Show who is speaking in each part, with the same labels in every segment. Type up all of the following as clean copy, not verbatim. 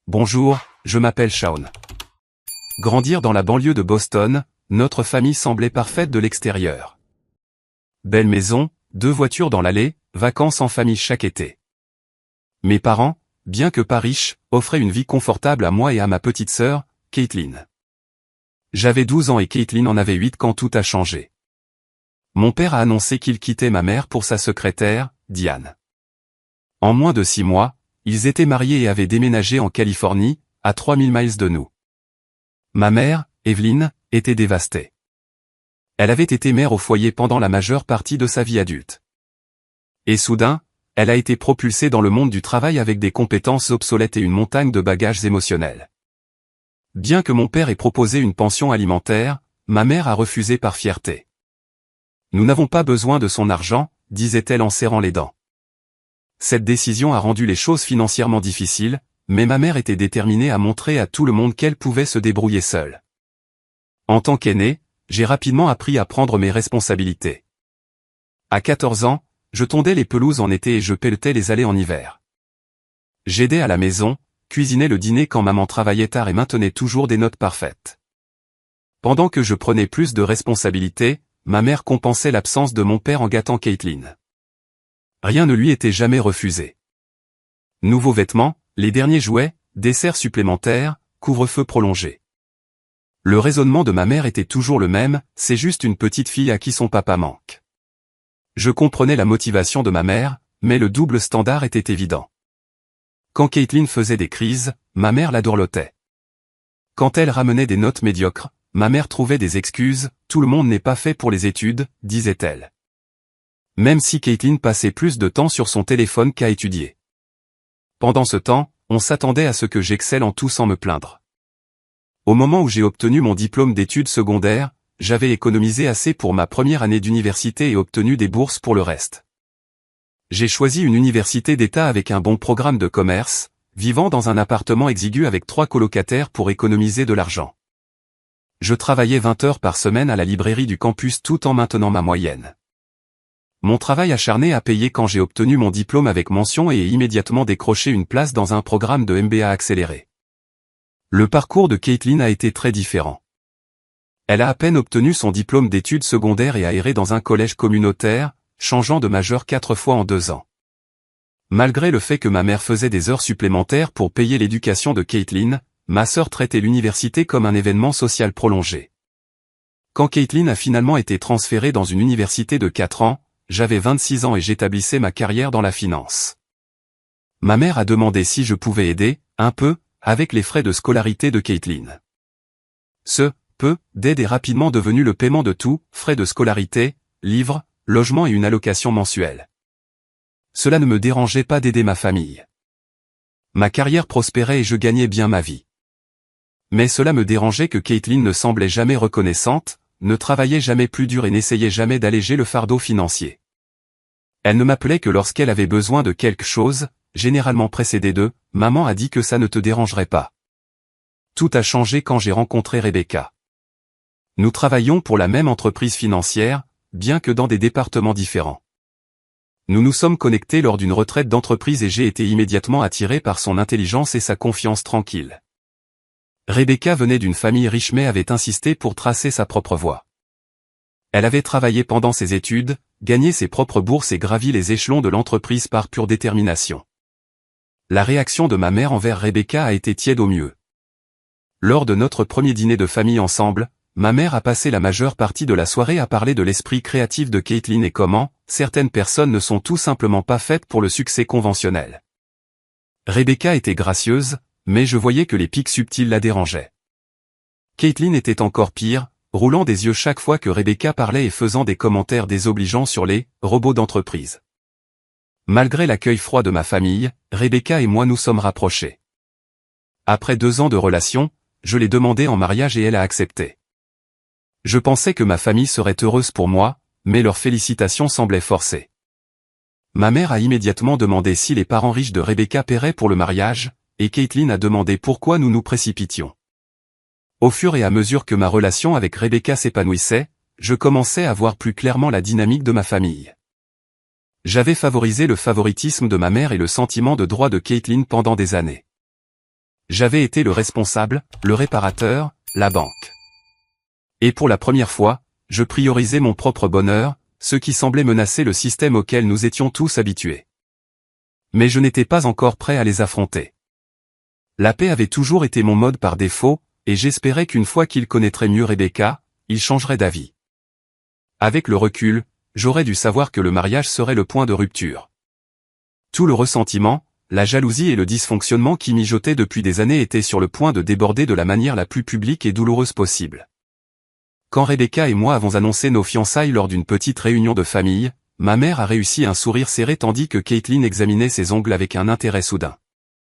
Speaker 1: Bonjour, je m'appelle Shaun. Grandir dans la banlieue de Boston, notre famille semblait parfaite de l'extérieur. Belle maison, 2 voitures dans l'allée, vacances en famille chaque été. Mes parents, bien que pas riches, offraient une vie confortable à moi et à ma petite sœur, Caitlin. J'avais 12 ans et Caitlin en avait 8 quand tout a changé. Mon père a annoncé qu'il quittait ma mère pour sa secrétaire, Diane. En moins de 6 mois, ils étaient mariés et avaient déménagé en Californie, à 3000 miles de nous. Ma mère, Evelyn, était dévastée. Elle avait été mère au foyer pendant la majeure partie de sa vie adulte. Et soudain, elle a été propulsée dans le monde du travail avec des compétences obsolètes et une montagne de bagages émotionnels. Bien que mon père ait proposé une pension alimentaire, ma mère a refusé par fierté. Nous n'avons pas besoin de son argent, disait-elle en serrant les dents. Cette décision a rendu les choses financièrement difficiles, mais ma mère était déterminée à montrer à tout le monde qu'elle pouvait se débrouiller seule. En tant qu'aîné, j'ai rapidement appris à prendre mes responsabilités. À 14 ans, je tondais les pelouses en été et je pelletais les allées en hiver. J'aidais à la maison, cuisinais le dîner quand maman travaillait tard et maintenait toujours des notes parfaites. Pendant que je prenais plus de responsabilités, ma mère compensait l'absence de mon père en gâtant Caitlin. Rien ne lui était jamais refusé. Nouveaux vêtements, les derniers jouets, desserts supplémentaires, couvre-feu prolongé. Le raisonnement de ma mère était toujours le même, c'est juste une petite fille à qui son papa manque. Je comprenais la motivation de ma mère, mais le double standard était évident. Quand Caitlin faisait des crises, ma mère la dorlotait. Quand elle ramenait des notes médiocres, ma mère trouvait des excuses, tout le monde n'est pas fait pour les études, disait-elle. Même si Caitlin passait plus de temps sur son téléphone qu'à étudier. Pendant ce temps, on s'attendait à ce que j'excelle en tout sans me plaindre. Au moment où j'ai obtenu mon diplôme d'études secondaires, j'avais économisé assez pour ma première année d'université et obtenu des bourses pour le reste. J'ai choisi une université d'État avec un bon programme de commerce, vivant dans un appartement exigu avec 3 colocataires pour économiser de l'argent. Je travaillais 20 heures par semaine à la librairie du campus tout en maintenant ma moyenne. Mon travail acharné a payé quand j'ai obtenu mon diplôme avec mention et immédiatement décroché une place dans un programme de MBA accéléré. Le parcours de Caitlin a été très différent. Elle a à peine obtenu son diplôme d'études secondaires et a erré dans un collège communautaire, changeant de majeur 4 fois en 2 ans. Malgré le fait que ma mère faisait des heures supplémentaires pour payer l'éducation de Caitlin, ma sœur traitait l'université comme un événement social prolongé. Quand Caitlin a finalement été transférée dans une université de 4 ans, j'avais 26 ans et j'établissais ma carrière dans la finance. Ma mère a demandé si je pouvais aider, un peu, avec les frais de scolarité de Caitlin. Ce peu d'aide est rapidement devenu le paiement de tout, frais de scolarité, livres, logement et une allocation mensuelle. Cela ne me dérangeait pas d'aider ma famille. Ma carrière prospérait et je gagnais bien ma vie. Mais cela me dérangeait que Caitlin ne semblait jamais reconnaissante, ne travaillait jamais plus dur et n'essayait jamais d'alléger le fardeau financier. Elle ne m'appelait que lorsqu'elle avait besoin de quelque chose, généralement précédé de « Maman a dit que ça ne te dérangerait pas ». Tout a changé quand j'ai rencontré Rebecca. Nous travaillions pour la même entreprise financière, bien que dans des départements différents. Nous nous sommes connectés lors d'une retraite d'entreprise et j'ai été immédiatement attiré par son intelligence et sa confiance tranquille. Rebecca venait d'une famille riche mais avait insisté pour tracer sa propre voie. Elle avait travaillé pendant ses études, gagné ses propres bourses et gravi les échelons de l'entreprise par pure détermination. La réaction de ma mère envers Rebecca a été tiède au mieux. Lors de notre premier dîner de famille ensemble, ma mère a passé la majeure partie de la soirée à parler de l'esprit créatif de Caitlin et comment certaines personnes ne sont tout simplement pas faites pour le succès conventionnel. Rebecca était gracieuse, mais je voyais que les pics subtils la dérangeaient. Caitlin était encore pire, roulant des yeux chaque fois que Rebecca parlait et faisant des commentaires désobligeants sur les robots d'entreprise. Malgré l'accueil froid de ma famille, Rebecca et moi nous sommes rapprochés. Après 2 ans de relation, je l'ai demandé en mariage et elle a accepté. Je pensais que ma famille serait heureuse pour moi, mais leurs félicitations semblaient forcées. Ma mère a immédiatement demandé si les parents riches de Rebecca paieraient pour le mariage, et Caitlin a demandé pourquoi nous nous précipitions. Au fur et à mesure que ma relation avec Rebecca s'épanouissait, je commençais à voir plus clairement la dynamique de ma famille. J'avais favorisé le favoritisme de ma mère et le sentiment de droit de Caitlin pendant des années. J'avais été le responsable, le réparateur, la banque. Et pour la première fois, je priorisais mon propre bonheur, ce qui semblait menacer le système auquel nous étions tous habitués. Mais je n'étais pas encore prêt à les affronter. La paix avait toujours été mon mode par défaut, et j'espérais qu'une fois qu'il connaîtrait mieux Rebecca, il changerait d'avis. Avec le recul, j'aurais dû savoir que le mariage serait le point de rupture. Tout le ressentiment, la jalousie et le dysfonctionnement qui mijotaient depuis des années étaient sur le point de déborder de la manière la plus publique et douloureuse possible. Quand Rebecca et moi avons annoncé nos fiançailles lors d'une petite réunion de famille, ma mère a réussi un sourire serré tandis que Caitlin examinait ses ongles avec un intérêt soudain.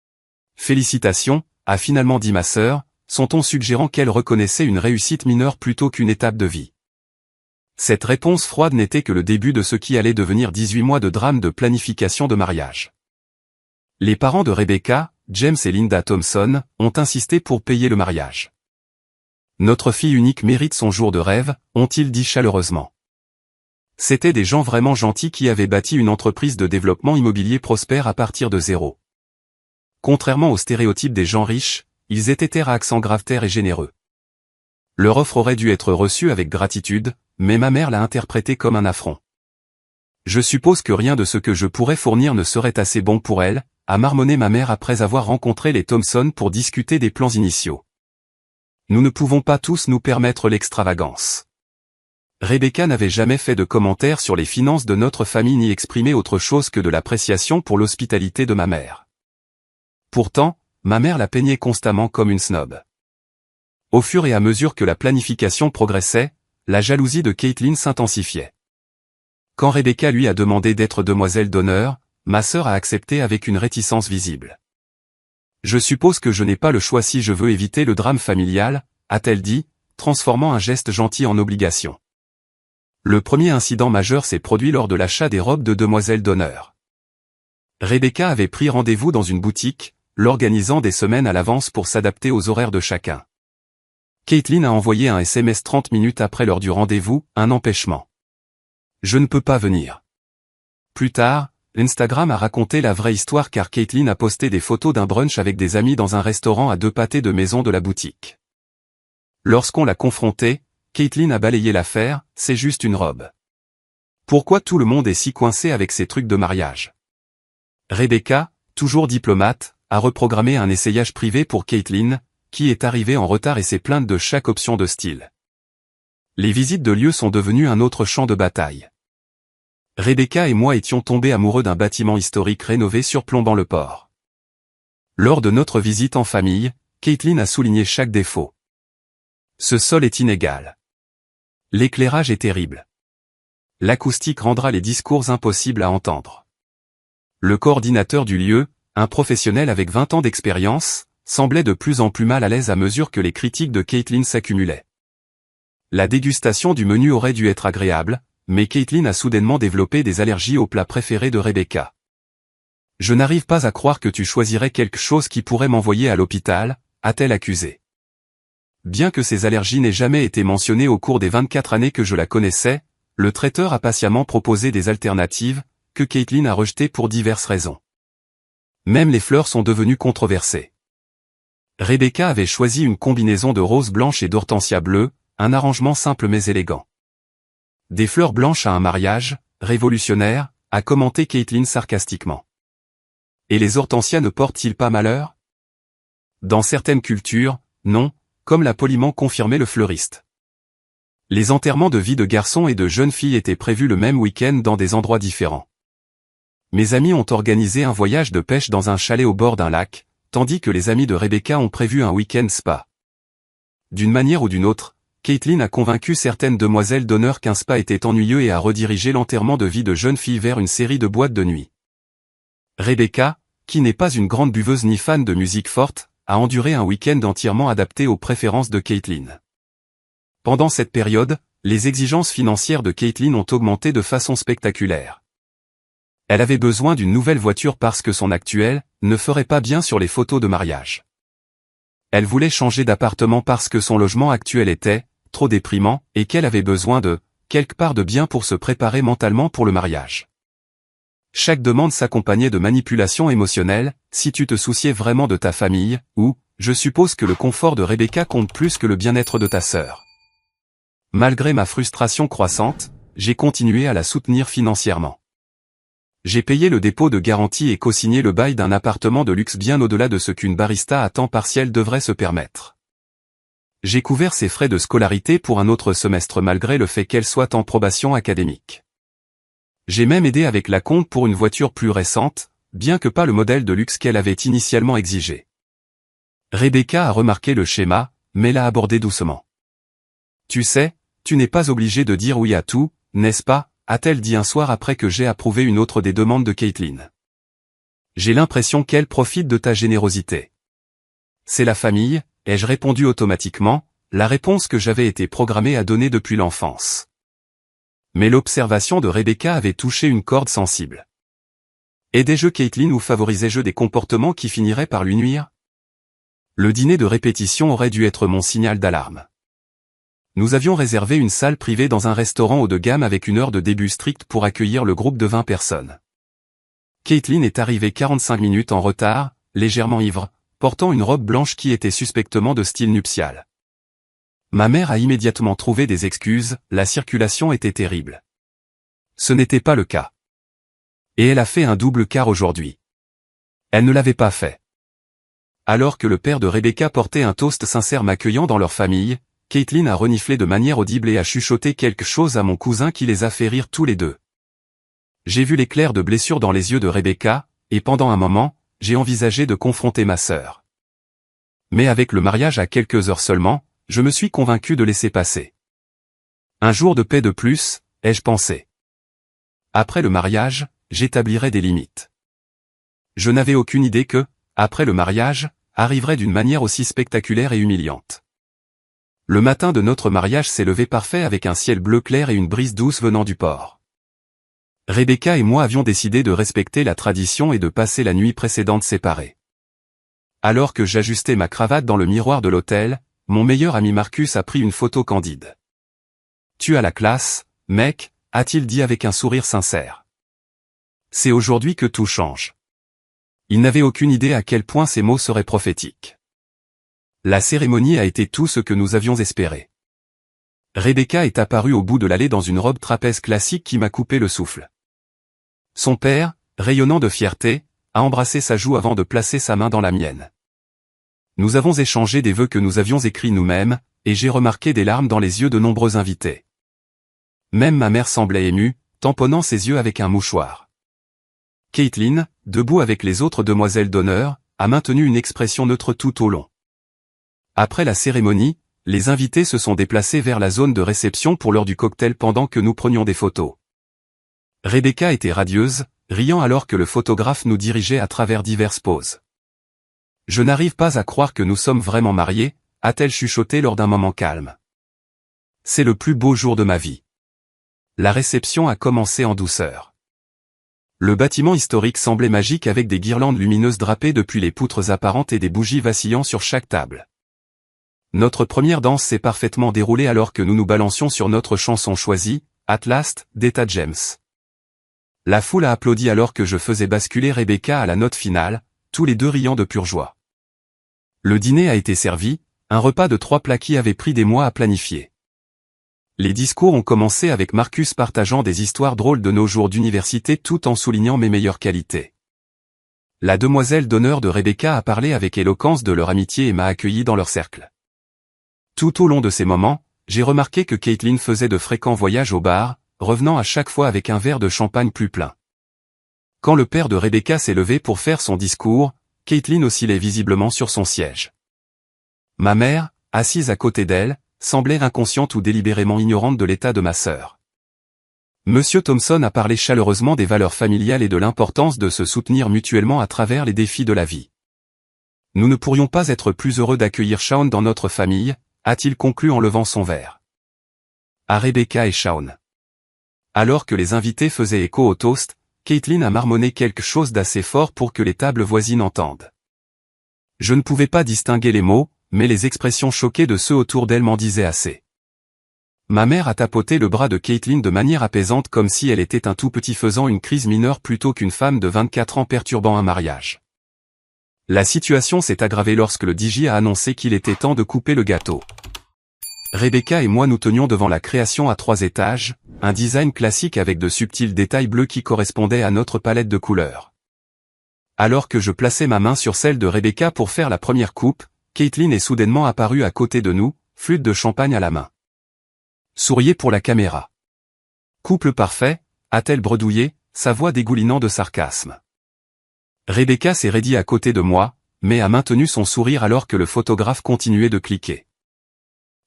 Speaker 1: « Félicitations », a finalement dit ma sœur, son ton suggérant qu'elle reconnaissait une réussite mineure plutôt qu'une étape de vie. Cette réponse froide n'était que le début de ce qui allait devenir 18 mois de drame de planification de mariage. Les parents de Rebecca, James et Linda Thompson, ont insisté pour payer le mariage. Notre fille unique mérite son jour de rêve, ont-ils dit chaleureusement. C'étaient des gens vraiment gentils qui avaient bâti une entreprise de développement immobilier prospère à partir de zéro. Contrairement aux stéréotypes des gens riches, ils étaient terre à accent grave terre et généreux. Leur offre aurait dû être reçue avec gratitude, mais ma mère l'a interprétée comme un affront. Je suppose que rien de ce que je pourrais fournir ne serait assez bon pour elle, a marmonné ma mère après avoir rencontré les Thompson pour discuter des plans initiaux. Nous ne pouvons pas tous nous permettre l'extravagance. Rebecca n'avait jamais fait de commentaires sur les finances de notre famille ni exprimé autre chose que de l'appréciation pour l'hospitalité de ma mère. Pourtant, ma mère la peignait constamment comme une snob. Au fur et à mesure que la planification progressait, la jalousie de Caitlin s'intensifiait. Quand Rebecca lui a demandé d'être demoiselle d'honneur, ma sœur a accepté avec une réticence visible. Je suppose que je n'ai pas le choix si je veux éviter le drame familial, a-t-elle dit, transformant un geste gentil en obligation. Le premier incident majeur s'est produit lors de l'achat des robes de demoiselle d'honneur. Rebecca avait pris rendez-vous dans une boutique, l'organisant des semaines à l'avance pour s'adapter aux horaires de chacun. Caitlin a envoyé un SMS 30 minutes après l'heure du rendez-vous, un empêchement. Je ne peux pas venir. Plus tard, Instagram a raconté la vraie histoire car Caitlin a posté des photos d'un brunch avec des amis dans un restaurant à 2 pâtés de maison de la boutique. Lorsqu'on l'a confrontée, Caitlin a balayé l'affaire, c'est juste une robe. Pourquoi tout le monde est si coincé avec ces trucs de mariage? Rebecca, toujours diplomate, a reprogrammé un essayage privé pour Caitlin, qui est arrivée en retard et s'est plainte de chaque option de style. Les visites de lieux sont devenues un autre champ de bataille. Rebecca et moi étions tombés amoureux d'un bâtiment historique rénové surplombant le port. Lors de notre visite en famille, Caitlin a souligné chaque défaut. Ce sol est inégal. L'éclairage est terrible. L'acoustique rendra les discours impossibles à entendre. Le coordinateur du lieu, un professionnel avec 20 ans d'expérience, semblait de plus en plus mal à l'aise à mesure que les critiques de Caitlin s'accumulaient. La dégustation du menu aurait dû être agréable, mais Caitlin a soudainement développé des allergies au plat préféré de Rebecca. Je n'arrive pas à croire que tu choisirais quelque chose qui pourrait m'envoyer à l'hôpital, a-t-elle accusé. Bien que ces allergies n'aient jamais été mentionnées au cours des 24 années que je la connaissais, le traiteur a patiemment proposé des alternatives, que Caitlin a rejetées pour diverses raisons. Même les fleurs sont devenues controversées. Rebecca avait choisi une combinaison de roses blanches et d'hortensias bleues, un arrangement simple mais élégant. Des fleurs blanches à un mariage, révolutionnaire, a commenté Caitlin sarcastiquement. Et les hortensias ne portent-ils pas malheur? Dans certaines cultures, non, comme l'a poliment confirmé le fleuriste. Les enterrements de vie de garçons et de jeunes filles étaient prévus le même week-end dans des endroits différents. Mes amis ont organisé un voyage de pêche dans un chalet au bord d'un lac, tandis que les amis de Rebecca ont prévu un week-end spa. D'une manière ou d'une autre, Caitlin a convaincu certaines demoiselles d'honneur qu'un spa était ennuyeux et a redirigé l'enterrement de vie de jeunes filles vers une série de boîtes de nuit. Rebecca, qui n'est pas une grande buveuse ni fan de musique forte, a enduré un week-end entièrement adapté aux préférences de Caitlin. Pendant cette période, les exigences financières de Caitlin ont augmenté de façon spectaculaire. Elle avait besoin d'une nouvelle voiture parce que son actuelle ne ferait pas bien sur les photos de mariage. Elle voulait changer d'appartement parce que son logement actuel était trop déprimant et qu'elle avait besoin de quelque part de bien pour se préparer mentalement pour le mariage. Chaque demande s'accompagnait de manipulations émotionnelles, si tu te souciais vraiment de ta famille, ou Je suppose que le confort de Rebecca compte plus que le bien-être de ta sœur. Malgré ma frustration croissante, j'ai continué à la soutenir financièrement. J'ai payé le dépôt de garantie et co-signé le bail d'un appartement de luxe bien au-delà de ce qu'une barista à temps partiel devrait se permettre. J'ai couvert ses frais de scolarité pour un autre semestre malgré le fait qu'elle soit en probation académique. J'ai même aidé avec la compte pour une voiture plus récente, bien que pas le modèle de luxe qu'elle avait initialement exigé. Rebecca a remarqué le schéma, mais l'a abordé doucement. Tu sais, tu n'es pas obligé de dire oui à tout, n'est-ce pas, a-t-elle dit un soir après que j'ai approuvé une autre des demandes de Caitlin. J'ai l'impression qu'elle profite de ta générosité. C'est la famille, ai-je répondu automatiquement, la réponse que j'avais été programmé à donner depuis l'enfance. Mais l'observation de Rebecca avait touché une corde sensible. Aidais-je Caitlin ou favorisais-je des comportements qui finiraient par lui nuire? Le dîner de répétition aurait dû être mon signal d'alarme. Nous avions réservé une salle privée dans un restaurant haut de gamme avec une heure de début stricte pour accueillir le groupe de 20 personnes. Caitlin est arrivée 45 minutes en retard, légèrement ivre, portant une robe blanche qui était suspectement de style nuptial. Ma mère a immédiatement trouvé des excuses, la circulation était terrible. Ce n'était pas le cas. Et elle a fait un double quart aujourd'hui. Elle ne l'avait pas fait. Alors que le père de Rebecca portait un toast sincère m'accueillant dans leur famille, Caitlin a reniflé de manière audible et a chuchoté quelque chose à mon cousin qui les a fait rire tous les deux. J'ai vu l'éclair de blessure dans les yeux de Rebecca, et pendant un moment, j'ai envisagé de confronter ma sœur. Mais avec le mariage à quelques heures seulement, je me suis convaincu de laisser passer. Un jour de paix de plus, ai-je pensé. Après le mariage, j'établirai des limites. Je n'avais aucune idée que, après le mariage, arriverait d'une manière aussi spectaculaire et humiliante. Le matin de notre mariage s'est levé parfait avec un ciel bleu clair et une brise douce venant du port. Rebecca et moi avions décidé de respecter la tradition et de passer la nuit précédente séparés. Alors que j'ajustais ma cravate dans le miroir de l'hôtel, mon meilleur ami Marcus a pris une photo candide. « Tu as la classe, mec », a-t-il dit avec un sourire sincère. C'est aujourd'hui que tout change. Il n'avait aucune idée à quel point ces mots seraient prophétiques. La cérémonie a été tout ce que nous avions espéré. Rebecca est apparue au bout de l'allée dans une robe trapèze classique qui m'a coupé le souffle. Son père, rayonnant de fierté, a embrassé sa joue avant de placer sa main dans la mienne. Nous avons échangé des vœux que nous avions écrits nous-mêmes, et j'ai remarqué des larmes dans les yeux de nombreux invités. Même ma mère semblait émue, tamponnant ses yeux avec un mouchoir. Caitlin, debout avec les autres demoiselles d'honneur, a maintenu une expression neutre tout au long. Après la cérémonie, les invités se sont déplacés vers la zone de réception pour l'heure du cocktail pendant que nous prenions des photos. Rebecca était radieuse, riant alors que le photographe nous dirigeait à travers diverses poses. Je n'arrive pas à croire que nous sommes vraiment mariés, a-t-elle chuchoté lors d'un moment calme. C'est le plus beau jour de ma vie. La réception a commencé en douceur. Le bâtiment historique semblait magique avec des guirlandes lumineuses drapées depuis les poutres apparentes et des bougies vacillant sur chaque table. Notre première danse s'est parfaitement déroulée alors que nous nous balancions sur notre chanson choisie, At Last, d'Etta James. La foule a applaudi alors que je faisais basculer Rebecca à la note finale, tous les deux riant de pure joie. Le dîner a été servi, un repas de 3 plats qui avait pris des mois à planifier. Les discours ont commencé avec Marcus partageant des histoires drôles de nos jours d'université tout en soulignant mes meilleures qualités. La demoiselle d'honneur de Rebecca a parlé avec éloquence de leur amitié et m'a accueilli dans leur cercle. Tout au long de ces moments, j'ai remarqué que Caitlin faisait de fréquents voyages au bar, revenant à chaque fois avec un verre de champagne plus plein. Quand le père de Rebecca s'est levé pour faire son discours, Caitlin oscillait visiblement sur son siège. Ma mère, assise à côté d'elle, semblait inconsciente ou délibérément ignorante de l'état de ma sœur. Monsieur Thompson a parlé chaleureusement des valeurs familiales et de l'importance de se soutenir mutuellement à travers les défis de la vie. Nous ne pourrions pas être plus heureux d'accueillir Shaun dans notre famille, a-t-il conclu en levant son verre. À Rebecca et Shaun. Alors que les invités faisaient écho au toast, Caitlin a marmonné quelque chose d'assez fort pour que les tables voisines entendent. Je ne pouvais pas distinguer les mots, mais les expressions choquées de ceux autour d'elle m'en disaient assez. Ma mère a tapoté le bras de Caitlin de manière apaisante comme si elle était un tout petit faisant une crise mineure plutôt qu'une femme de 24 ans perturbant un mariage. La situation s'est aggravée lorsque le DJ a annoncé qu'il était temps de couper le gâteau. Rebecca et moi nous tenions devant la création à 3 étages, un design classique avec de subtils détails bleus qui correspondaient à notre palette de couleurs. Alors que je plaçais ma main sur celle de Rebecca pour faire la première coupe, Caitlin est soudainement apparue à côté de nous, flûte de champagne à la main. Souriez pour la caméra. Couple parfait, a-t-elle bredouillé, sa voix dégoulinant de sarcasme. Rebecca s'est raidie à côté de moi, mais a maintenu son sourire alors que le photographe continuait de cliquer.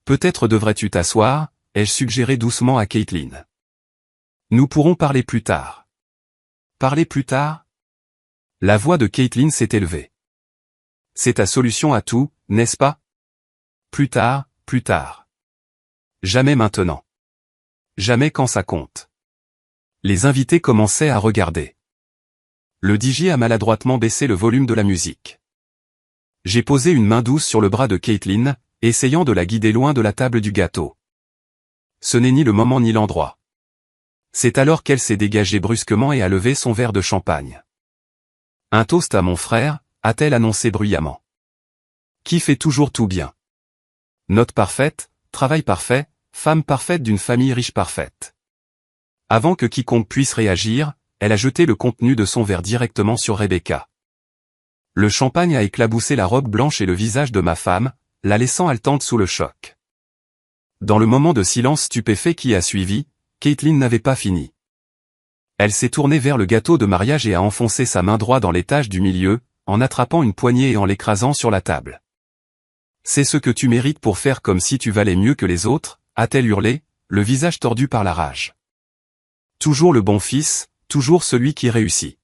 Speaker 1: Peut-être devrais-tu t'asseoir, ai-je suggéré doucement à Caitlin. Nous pourrons parler plus tard. Parler plus tard? La voix de Caitlin s'est élevée. C'est ta solution à tout, n'est-ce pas? Plus tard, plus tard. Jamais maintenant. Jamais quand ça compte. Les invités commençaient à regarder. Le DJ a maladroitement baissé le volume de la musique. J'ai posé une main douce sur le bras de Caitlin, essayant de la guider loin de la table du gâteau. Ce n'est ni le moment ni l'endroit. C'est alors qu'elle s'est dégagée brusquement et a levé son verre de champagne. Un toast à mon frère, a-t-elle annoncé bruyamment. Qui fait toujours tout bien. Note parfaite, travail parfait, femme parfaite d'une famille riche parfaite. Avant que quiconque puisse réagir, elle a jeté le contenu de son verre directement sur Rebecca. Le champagne a éclaboussé la robe blanche et le visage de ma femme, la laissant haletante sous le choc. Dans le moment de silence stupéfait qui a suivi, Caitlin n'avait pas fini. Elle s'est tournée vers le gâteau de mariage et a enfoncé sa main droite dans l'étage du milieu, en attrapant une poignée et en l'écrasant sur la table. C'est ce que tu mérites pour faire comme si tu valais mieux que les autres, a-t-elle hurlé, le visage tordu par la rage. Toujours le bon fils, toujours celui qui réussit.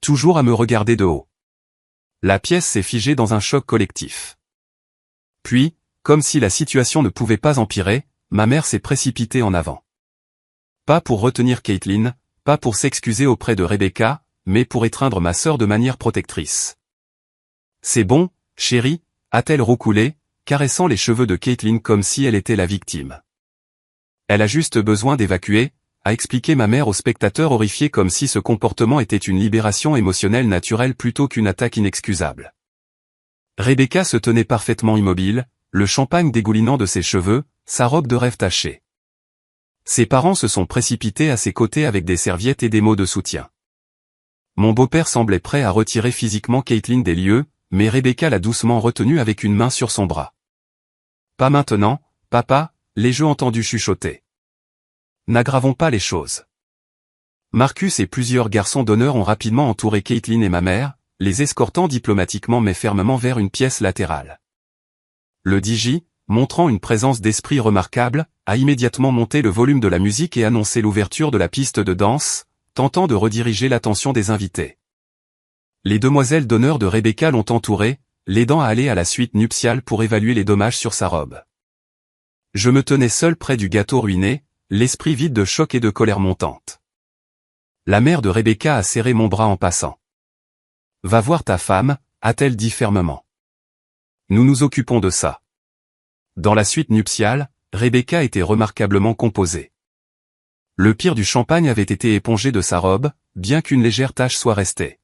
Speaker 1: Toujours à me regarder de haut. La pièce s'est figée dans un choc collectif. Puis, comme si la situation ne pouvait pas empirer, ma mère s'est précipitée en avant. Pas pour retenir Caitlin, pas pour s'excuser auprès de Rebecca, mais pour étreindre ma sœur de manière protectrice. C'est bon, chérie, a-t-elle roucoulé, caressant les cheveux de Caitlin comme si elle était la victime. Elle a juste besoin d'évacuer, a expliqué ma mère aux spectateurs horrifiés comme si ce comportement était une libération émotionnelle naturelle plutôt qu'une attaque inexcusable. Rebecca se tenait parfaitement immobile, le champagne dégoulinant de ses cheveux, sa robe de rêve tachée. Ses parents se sont précipités à ses côtés avec des serviettes et des mots de soutien. Mon beau-père semblait prêt à retirer physiquement Caitlin des lieux, mais Rebecca l'a doucement retenue avec une main sur son bras. Pas maintenant, papa, l'ai-je entendu chuchoter. N'aggravons pas les choses. Marcus et plusieurs garçons d'honneur ont rapidement entouré Caitlin et ma mère, les escortant diplomatiquement mais fermement vers une pièce latérale. Le DJ, montrant une présence d'esprit remarquable, a immédiatement monté le volume de la musique et annoncé l'ouverture de la piste de danse, tentant de rediriger l'attention des invités. Les demoiselles d'honneur de Rebecca l'ont entourée, l'aidant à aller à la suite nuptiale pour évaluer les dommages sur sa robe. Je me tenais seul près du gâteau ruiné, l'esprit vide de choc et de colère montante. La mère de Rebecca a serré mon bras en passant. « Va voir ta femme », a-t-elle dit fermement. « Nous nous occupons de ça. » Dans la suite nuptiale, Rebecca était remarquablement composée. Le pire du champagne avait été épongé de sa robe, bien qu'une légère tache soit restée.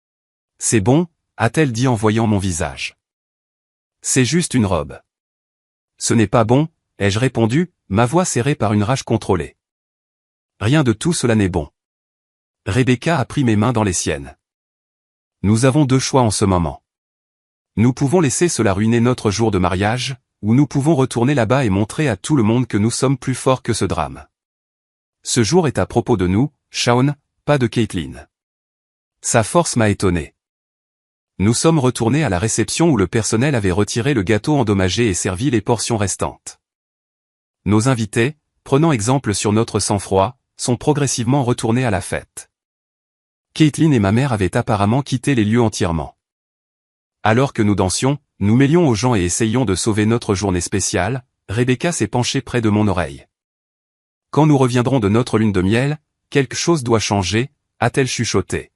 Speaker 1: « C'est bon », a-t-elle dit en voyant mon visage. « C'est juste une robe. »« Ce n'est pas bon », ai-je répondu, ma voix serrée par une rage contrôlée. « Rien de tout cela n'est bon. » Rebecca a pris mes mains dans les siennes. Nous avons deux choix en ce moment. Nous pouvons laisser cela ruiner notre jour de mariage, ou nous pouvons retourner là-bas et montrer à tout le monde que nous sommes plus forts que ce drame. Ce jour est à propos de nous, Shaun, pas de Caitlin. Sa force m'a étonné. Nous sommes retournés à la réception où le personnel avait retiré le gâteau endommagé et servi les portions restantes. Nos invités, prenant exemple sur notre sang-froid, sont progressivement retournés à la fête. Caitlin et ma mère avaient apparemment quitté les lieux entièrement. Alors que nous dansions, nous mêlions aux gens et essayions de sauver notre journée spéciale, Rebecca s'est penchée près de mon oreille. Quand nous reviendrons de notre lune de miel, quelque chose doit changer, a-t-elle chuchoté.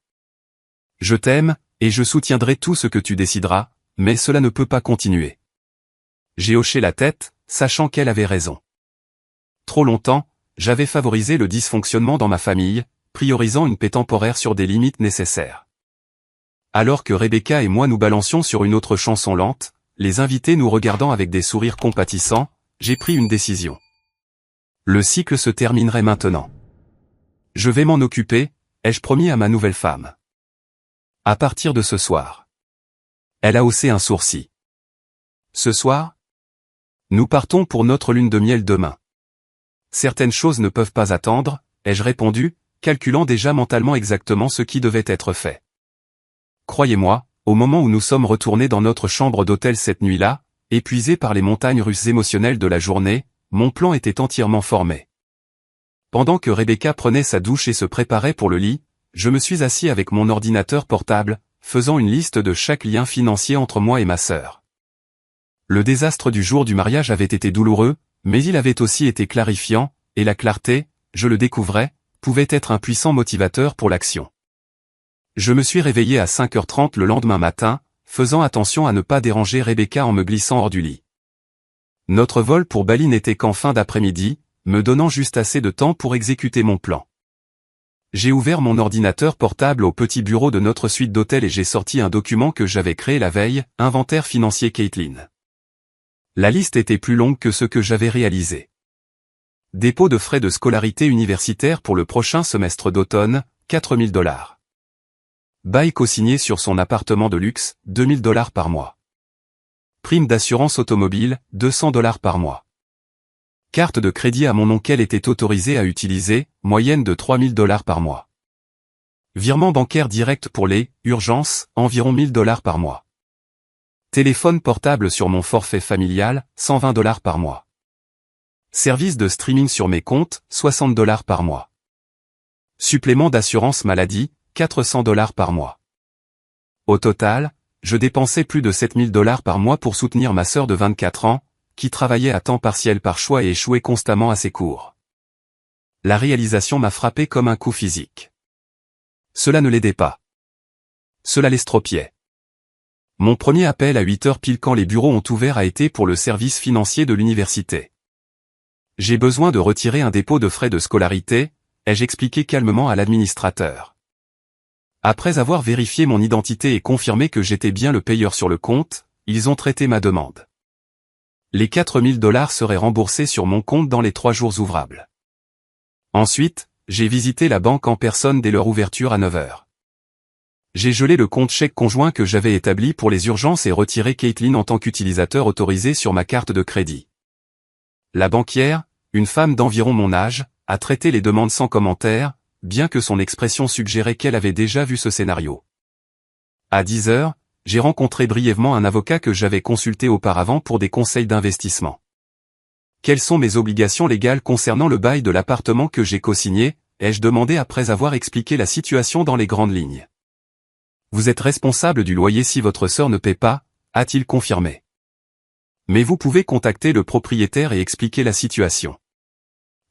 Speaker 1: Je t'aime, et je soutiendrai tout ce que tu décideras, mais cela ne peut pas continuer. J'ai hoché la tête, sachant qu'elle avait raison. Trop longtemps, j'avais favorisé le dysfonctionnement dans ma famille, priorisant une paix temporaire sur des limites nécessaires. Alors que Rebecca et moi nous balancions sur une autre chanson lente, les invités nous regardant avec des sourires compatissants, j'ai pris une décision. Le cycle se terminerait maintenant. Je vais m'en occuper, ai-je promis à ma nouvelle femme. À partir de ce soir. Elle a haussé un sourcil. Ce soir? Nous partons pour notre lune de miel demain. Certaines choses ne peuvent pas attendre, ai-je répondu, calculant déjà mentalement exactement ce qui devait être fait. Croyez-moi, au moment où nous sommes retournés dans notre chambre d'hôtel cette nuit-là, épuisés par les montagnes russes émotionnelles de la journée, mon plan était entièrement formé. Pendant que Rebecca prenait sa douche et se préparait pour le lit, je me suis assis avec mon ordinateur portable, faisant une liste de chaque lien financier entre moi et ma sœur. Le désastre du jour du mariage avait été douloureux, mais il avait aussi été clarifiant, et la clarté, je le découvrais, pouvait être un puissant motivateur pour l'action. Je me suis réveillé à 5h30 le lendemain matin, faisant attention à ne pas déranger Rebecca en me glissant hors du lit. Notre vol pour Bali n'était qu'en fin d'après-midi, me donnant juste assez de temps pour exécuter mon plan. J'ai ouvert mon ordinateur portable au petit bureau de notre suite d'hôtel et j'ai sorti un document que j'avais créé la veille, Inventaire financier Caitlin. La liste était plus longue que ce que j'avais réalisé. Dépôt de frais de scolarité universitaire pour le prochain semestre d'automne, 4 000 $. Bail co-signé sur son appartement de luxe, 2 000 $ par mois. Prime d'assurance automobile, 200 $ par mois. Carte de crédit à mon nom qu'elle était autorisée à utiliser, moyenne de 3 000 $ par mois. Virement bancaire direct pour les urgences, environ 1 000 $ par mois. Téléphone portable sur mon forfait familial, 120 $ par mois. Service de streaming sur mes comptes, 60 $ par mois. Supplément d'assurance maladie, 400 $ par mois. Au total, je dépensais plus de 7 000 $ par mois pour soutenir ma sœur de 24 ans, qui travaillait à temps partiel par choix et échouait constamment à ses cours. La réalisation m'a frappé comme un coup physique. Cela ne l'aidait pas. Cela l'estropiait. Mon premier appel à 8h pile quand les bureaux ont ouvert a été pour le service financier de l'université. J'ai besoin de retirer un dépôt de frais de scolarité, ai-je expliqué calmement à l'administrateur. Après avoir vérifié mon identité et confirmé que j'étais bien le payeur sur le compte, ils ont traité ma demande. Les 4 000 $ seraient remboursés sur mon compte dans les 3 jours ouvrables. Ensuite, j'ai visité la banque en personne dès leur ouverture à 9h. J'ai gelé le compte chèque conjoint que j'avais établi pour les urgences et retiré Caitlin en tant qu'utilisateur autorisé sur ma carte de crédit. La banquière, une femme d'environ mon âge, a traité les demandes sans commentaire, bien que son expression suggérait qu'elle avait déjà vu ce scénario. À 10h, j'ai rencontré brièvement un avocat que j'avais consulté auparavant pour des conseils d'investissement. Quelles sont mes obligations légales concernant le bail de l'appartement que j'ai co-signé, ai-je demandé après avoir expliqué la situation dans les grandes lignes. Vous êtes responsable du loyer si votre sœur ne paie pas, a-t-il confirmé. Mais vous pouvez contacter le propriétaire et expliquer la situation.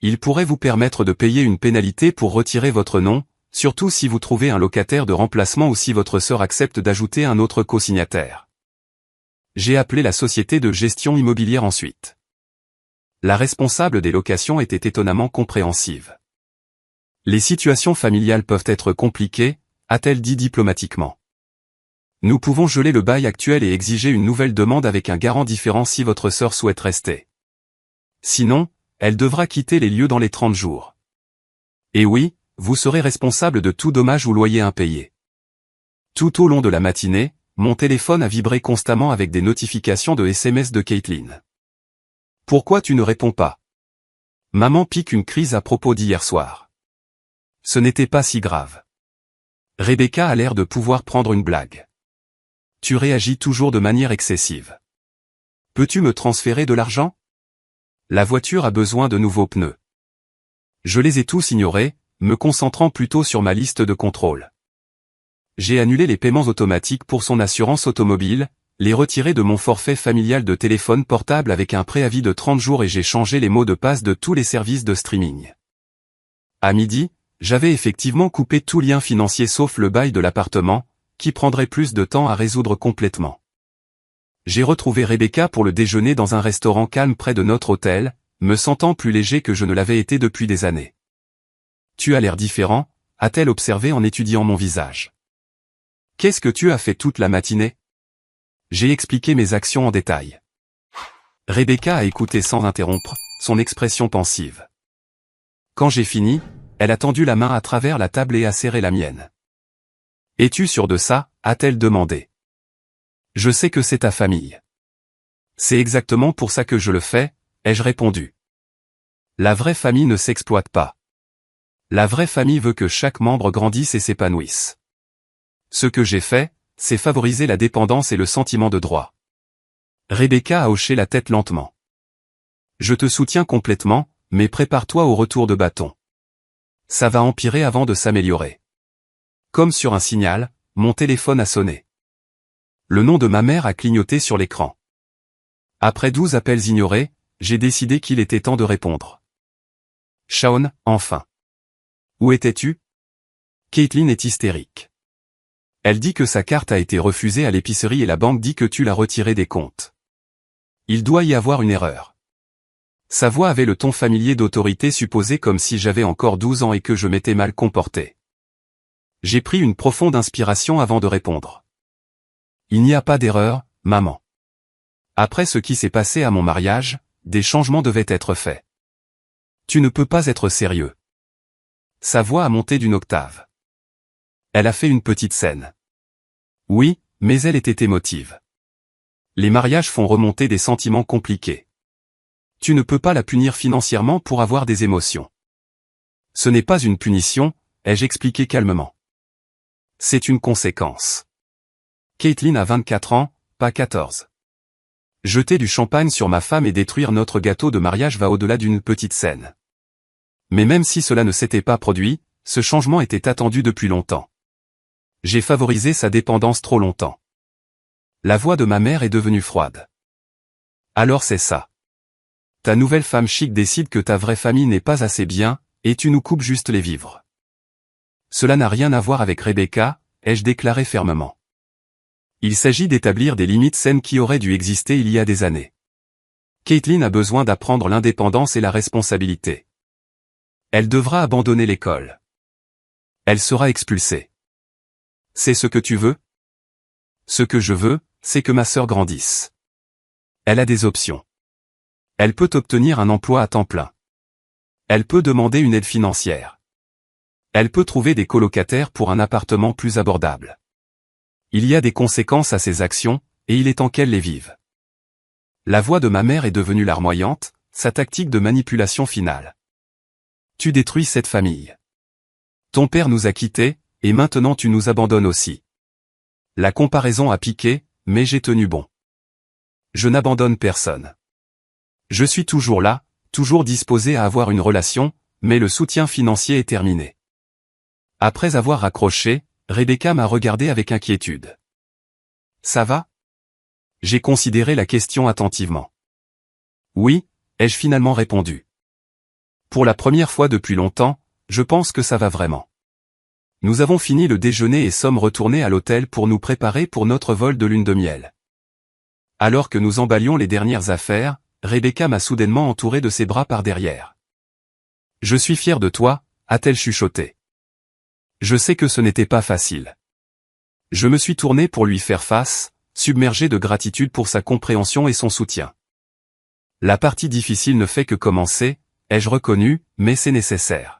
Speaker 1: Il pourrait vous permettre de payer une pénalité pour retirer votre nom, surtout si vous trouvez un locataire de remplacement ou si votre sœur accepte d'ajouter un autre co-signataire. J'ai appelé la société de gestion immobilière ensuite. La responsable des locations était étonnamment compréhensive. Les situations familiales peuvent être compliquées, a-t-elle dit diplomatiquement. Nous pouvons geler le bail actuel et exiger une nouvelle demande avec un garant différent si votre sœur souhaite rester. Sinon, elle devra quitter les lieux dans les 30 jours. Et oui, vous serez responsable de tout dommage ou loyer impayé. Tout au long de la matinée, mon téléphone a vibré constamment avec des notifications de SMS de Caitlin. Pourquoi tu ne réponds pas? Maman pique une crise à propos d'hier soir. Ce n'était pas si grave. Rebecca a l'air de pouvoir prendre une blague. Tu réagis toujours de manière excessive. Peux-tu me transférer de l'argent? La voiture a besoin de nouveaux pneus. Je les ai tous ignorés, me concentrant plutôt sur ma liste de contrôle. J'ai annulé les paiements automatiques pour son assurance automobile, les retiré de mon forfait familial de téléphone portable avec un préavis de 30 jours et j'ai changé les mots de passe de tous les services de streaming. À midi, j'avais effectivement coupé tout lien financier sauf le bail de l'appartement, qui prendrait plus de temps à résoudre complètement. J'ai retrouvé Rebecca pour le déjeuner dans un restaurant calme près de notre hôtel, me sentant plus léger que je ne l'avais été depuis des années. Tu as l'air différent, a-t-elle observé en étudiant mon visage. Qu'est-ce que tu as fait toute la matinée? J'ai expliqué mes actions en détail. Rebecca a écouté sans interrompre, son expression pensive. Quand j'ai fini, elle a tendu la main à travers la table et a serré la mienne. Es-tu sûr de ça? A-t-elle demandé. Je sais que c'est ta famille. C'est exactement pour ça que je le fais, ai-je répondu. La vraie famille ne s'exploite pas. La vraie famille veut que chaque membre grandisse et s'épanouisse. Ce que j'ai fait, c'est favoriser la dépendance et le sentiment de droit. Rebecca a hoché la tête lentement. Je te soutiens complètement, mais prépare-toi au retour de bâton. Ça va empirer avant de s'améliorer. Comme sur un signal, mon téléphone a sonné. Le nom de ma mère a clignoté sur l'écran. Après 12 appels ignorés, j'ai décidé qu'il était temps de répondre. Shaun, enfin. Où étais-tu? Caitlin est hystérique. Elle dit que sa carte a été refusée à l'épicerie et la banque dit que tu l'as retirée des comptes. Il doit y avoir une erreur. Sa voix avait le ton familier d'autorité supposée comme si j'avais encore 12 ans et que je m'étais mal comporté. J'ai pris une profonde inspiration avant de répondre. Il n'y a pas d'erreur, maman. Après ce qui s'est passé à mon mariage, des changements devaient être faits. Tu ne peux pas être sérieux. Sa voix a monté d'une octave. Elle a fait une petite scène. Oui, mais elle était émotive. Les mariages font remonter des sentiments compliqués. Tu ne peux pas la punir financièrement pour avoir des émotions. Ce n'est pas une punition, ai-je expliqué calmement. C'est une conséquence. Caitlin a 24 ans, pas 14. Jeter du champagne sur ma femme et détruire notre gâteau de mariage va au-delà d'une petite scène. Mais même si cela ne s'était pas produit, ce changement était attendu depuis longtemps. J'ai favorisé sa dépendance trop longtemps. La voix de ma mère est devenue froide. Alors c'est ça. Ta nouvelle femme chic décide que ta vraie famille n'est pas assez bien, et tu nous coupes juste les vivres. Cela n'a rien à voir avec Rebecca, ai-je déclaré fermement. Il s'agit d'établir des limites saines qui auraient dû exister il y a des années. Caitlin a besoin d'apprendre l'indépendance et la responsabilité. Elle devra abandonner l'école. Elle sera expulsée. C'est ce que tu veux? Ce que je veux, c'est que ma sœur grandisse. Elle a des options. Elle peut obtenir un emploi à temps plein. Elle peut demander une aide financière. Elle peut trouver des colocataires pour un appartement plus abordable. Il y a des conséquences à ses actions, et il est temps qu'elle les vive. La voix de ma mère est devenue larmoyante, sa tactique de manipulation finale. Tu détruis cette famille. Ton père nous a quittés, et maintenant tu nous abandonnes aussi. La comparaison a piqué, mais j'ai tenu bon. Je n'abandonne personne. Je suis toujours là, toujours disposé à avoir une relation, mais le soutien financier est terminé. Après avoir raccroché, Rebecca m'a regardé avec inquiétude. Ça va? J'ai considéré la question attentivement. Oui, ai-je finalement répondu. Pour la première fois depuis longtemps, je pense que ça va vraiment. Nous avons fini le déjeuner et sommes retournés à l'hôtel pour nous préparer pour notre vol de lune de miel. Alors que nous emballions les dernières affaires, Rebecca m'a soudainement entouré de ses bras par derrière. Je suis fier de toi, a-t-elle chuchoté. Je sais que ce n'était pas facile. Je me suis tourné pour lui faire face, submergé de gratitude pour sa compréhension et son soutien. La partie difficile ne fait que commencer, ai-je reconnu, mais c'est nécessaire.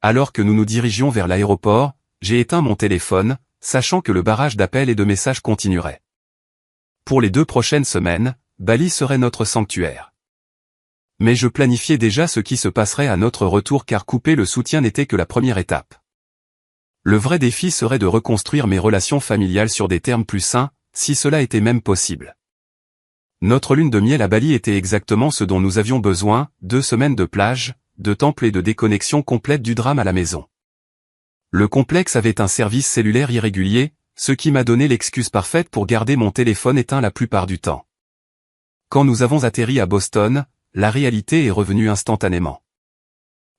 Speaker 1: Alors que nous nous dirigions vers l'aéroport, j'ai éteint mon téléphone, sachant que le barrage d'appels et de messages continuerait. Pour les 2 prochaines semaines, Bali serait notre sanctuaire. Mais je planifiais déjà ce qui se passerait à notre retour car couper le soutien n'était que la première étape. Le vrai défi serait de reconstruire mes relations familiales sur des termes plus sains, si cela était même possible. Notre lune de miel à Bali était exactement ce dont nous avions besoin, 2 semaines de plage, de temple et de déconnexion complète du drame à la maison. Le complexe avait un service cellulaire irrégulier, ce qui m'a donné l'excuse parfaite pour garder mon téléphone éteint la plupart du temps. Quand nous avons atterri à Boston, la réalité est revenue instantanément.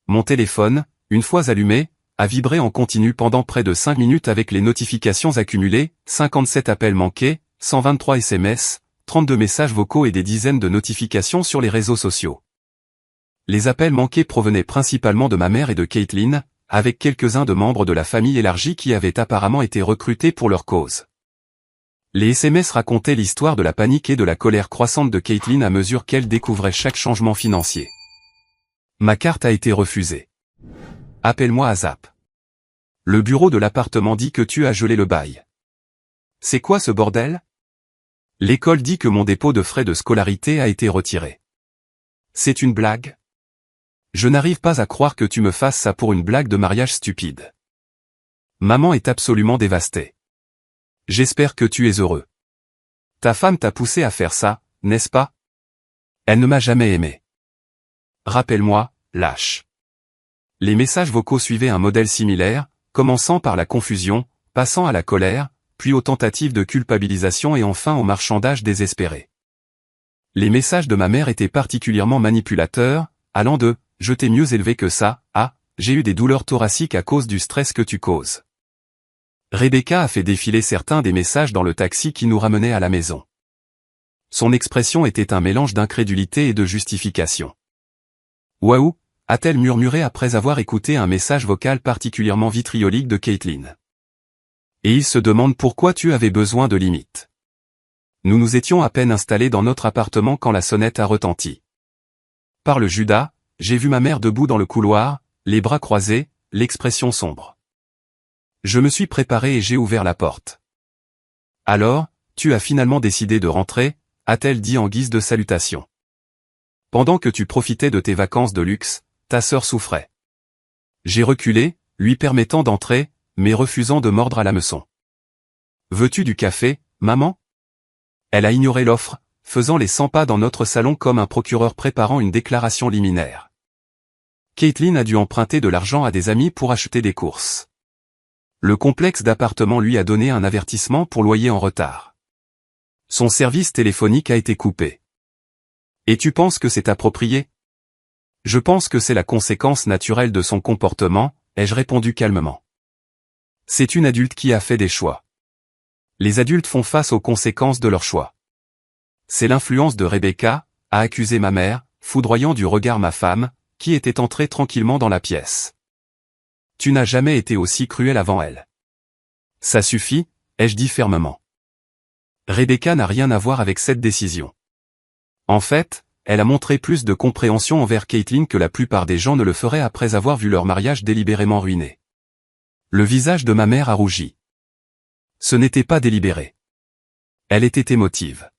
Speaker 1: Mon téléphone, une fois allumé, a vibré en continu pendant près de 5 minutes avec les notifications accumulées, 57 appels manqués, 123 SMS, 32 messages vocaux et des dizaines de notifications sur les réseaux sociaux. Les appels manqués provenaient principalement de ma mère et de Caitlin, avec quelques-uns de membres de la famille élargie qui avaient apparemment été recrutés pour leur cause. Les SMS racontaient l'histoire de la panique et de la colère croissante de Caitlin à mesure qu'elle découvrait chaque changement financier. Ma carte a été refusée. Appelle-moi à Zap. Le bureau de l'appartement dit que tu as gelé le bail. C'est quoi ce bordel? L'école dit que mon dépôt de frais de scolarité a été retiré. C'est une blague? Je n'arrive pas à croire que tu me fasses ça pour une blague de mariage stupide. Maman est absolument dévastée. J'espère que tu es heureux. Ta femme t'a poussé à faire ça, n'est-ce pas? Elle ne m'a jamais aimé. Rappelle-moi, lâche. Les messages vocaux suivaient un modèle similaire, commençant par la confusion, passant à la colère, puis aux tentatives de culpabilisation et enfin au marchandage désespéré. Les messages de ma mère étaient particulièrement manipulateurs, allant de « je t'ai mieux élevé que ça » à « j'ai eu des douleurs thoraciques à cause du stress que tu causes ». Rebecca a fait défiler certains des messages dans le taxi qui nous ramenait à la maison. Son expression était un mélange d'incrédulité et de justification. « Waouh !» a-t-elle murmuré après avoir écouté un message vocal particulièrement vitriolique de Caitlin. Et il se demande pourquoi tu avais besoin de limites. Nous nous étions à peine installés dans notre appartement quand la sonnette a retenti. Par le Judas, j'ai vu ma mère debout dans le couloir, les bras croisés, l'expression sombre. Je me suis préparé et j'ai ouvert la porte. « Alors, tu as finalement décidé de rentrer ?» a-t-elle dit en guise de salutation. « Pendant que tu profitais de tes vacances de luxe, ta sœur souffrait. » J'ai reculé, lui permettant d'entrer, mais refusant de mordre à l'hameçon. « Veux-tu du café, maman ?» Elle a ignoré l'offre, faisant les 100 pas dans notre salon comme un procureur préparant une déclaration liminaire. Caitlin a dû emprunter de l'argent à des amis pour acheter des courses. Le complexe d'appartements lui a donné un avertissement pour loyer en retard. Son service téléphonique a été coupé. Et tu penses que c'est approprié? Je pense que c'est la conséquence naturelle de son comportement, ai-je répondu calmement. C'est une adulte qui a fait des choix. Les adultes font face aux conséquences de leurs choix. C'est l'influence de Rebecca, a accusé ma mère, foudroyant du regard ma femme, qui était entrée tranquillement dans la pièce. Tu n'as jamais été aussi cruel avant elle. Ça suffit, ai-je dit fermement. Rebecca n'a rien à voir avec cette décision. En fait, elle a montré plus de compréhension envers Caitlin que la plupart des gens ne le feraient après avoir vu leur mariage délibérément ruiné. Le visage de ma mère a rougi. Ce n'était pas délibéré. Elle était émotive.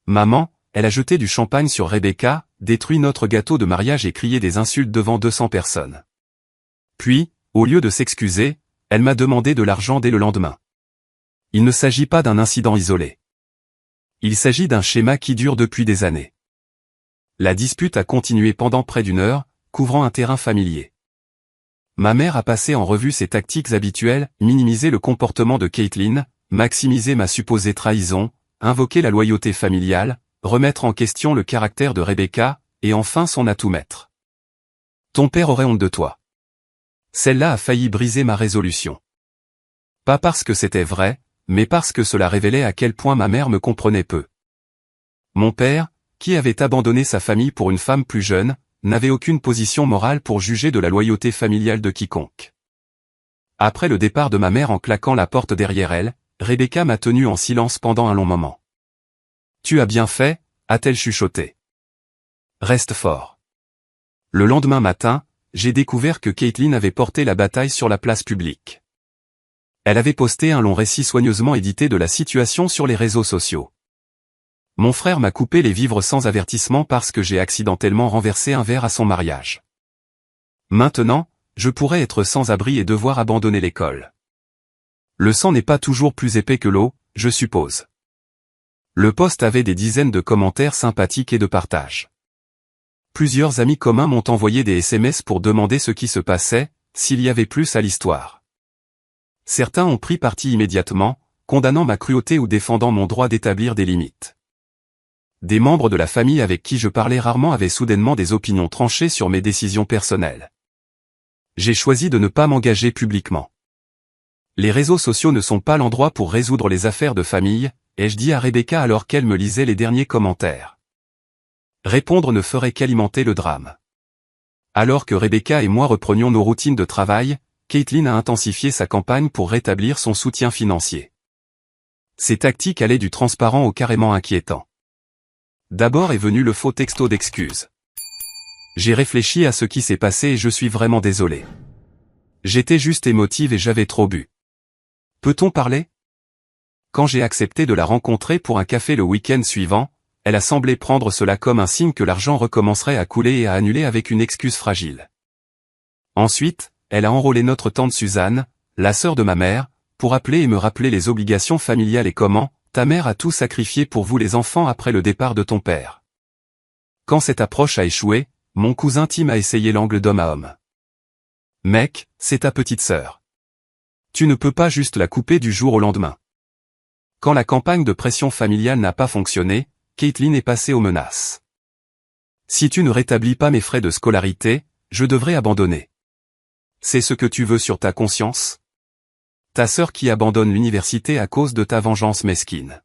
Speaker 1: Maman, elle a jeté du champagne sur Rebecca, détruit notre gâteau de mariage et crié des insultes devant 200 personnes. Puis, au lieu de s'excuser, elle m'a demandé de l'argent dès le lendemain. Il ne s'agit pas d'un incident isolé. Il s'agit d'un schéma qui dure depuis des années. La dispute a continué pendant près d'une heure, couvrant un terrain familier. Ma mère a passé en revue ses tactiques habituelles, minimiser le comportement de Caitlin, maximiser ma supposée trahison, invoquer la loyauté familiale, remettre en question le caractère de Rebecca, et enfin son atout maître. Ton père aurait honte de toi. Celle-là a failli briser ma résolution. Pas parce que c'était vrai, mais parce que cela révélait à quel point ma mère me comprenait peu. Mon père, qui avait abandonné sa famille pour une femme plus jeune, n'avait aucune position morale pour juger de la loyauté familiale de quiconque. Après le départ de ma mère en claquant la porte derrière elle, Rebecca m'a tenu en silence pendant un long moment. « Tu as bien fait » a-t-elle chuchoté. « Reste fort. » Le lendemain matin, j'ai découvert que Caitlin avait porté la bataille sur la place publique. Elle avait posté un long récit soigneusement édité de la situation sur les réseaux sociaux. Mon frère m'a coupé les vivres sans avertissement parce que j'ai accidentellement renversé un verre à son mariage. Maintenant, je pourrais être sans abri et devoir abandonner l'école. Le sang n'est pas toujours plus épais que l'eau, je suppose. Le post avait des dizaines de commentaires sympathiques et de partages. Plusieurs amis communs m'ont envoyé des SMS pour demander ce qui se passait, s'il y avait plus à l'histoire. Certains ont pris parti immédiatement, condamnant ma cruauté ou défendant mon droit d'établir des limites. Des membres de la famille avec qui je parlais rarement avaient soudainement des opinions tranchées sur mes décisions personnelles. J'ai choisi de ne pas m'engager publiquement. Les réseaux sociaux ne sont pas l'endroit pour résoudre les affaires de famille, ai-je dit à Rebecca alors qu'elle me lisait les derniers commentaires. Répondre ne ferait qu'alimenter le drame. Alors que Rebecca et moi reprenions nos routines de travail, Caitlin a intensifié sa campagne pour rétablir son soutien financier. Ses tactiques allaient du transparent au carrément inquiétant. D'abord est venu le faux texto d'excuses. J'ai réfléchi à ce qui s'est passé et je suis vraiment désolé. J'étais juste émotive et j'avais trop bu. Peut-on parler? Quand j'ai accepté de la rencontrer pour un café le week-end suivant, elle a semblé prendre cela comme un signe que l'argent recommencerait à couler et à annuler avec une excuse fragile. Ensuite, elle a enrôlé notre tante Suzanne, la sœur de ma mère, pour appeler et me rappeler les obligations familiales et comment, ta mère a tout sacrifié pour vous les enfants après le départ de ton père. Quand cette approche a échoué, mon cousin Tim a essayé l'angle d'homme à homme. Mec, c'est ta petite sœur. Tu ne peux pas juste la couper du jour au lendemain. Quand la campagne de pression familiale n'a pas fonctionné, Caitlin est passée aux menaces. Si tu ne rétablis pas mes frais de scolarité, je devrais abandonner. C'est ce que tu veux sur ta conscience? Ta sœur qui abandonne l'université à cause de ta vengeance mesquine.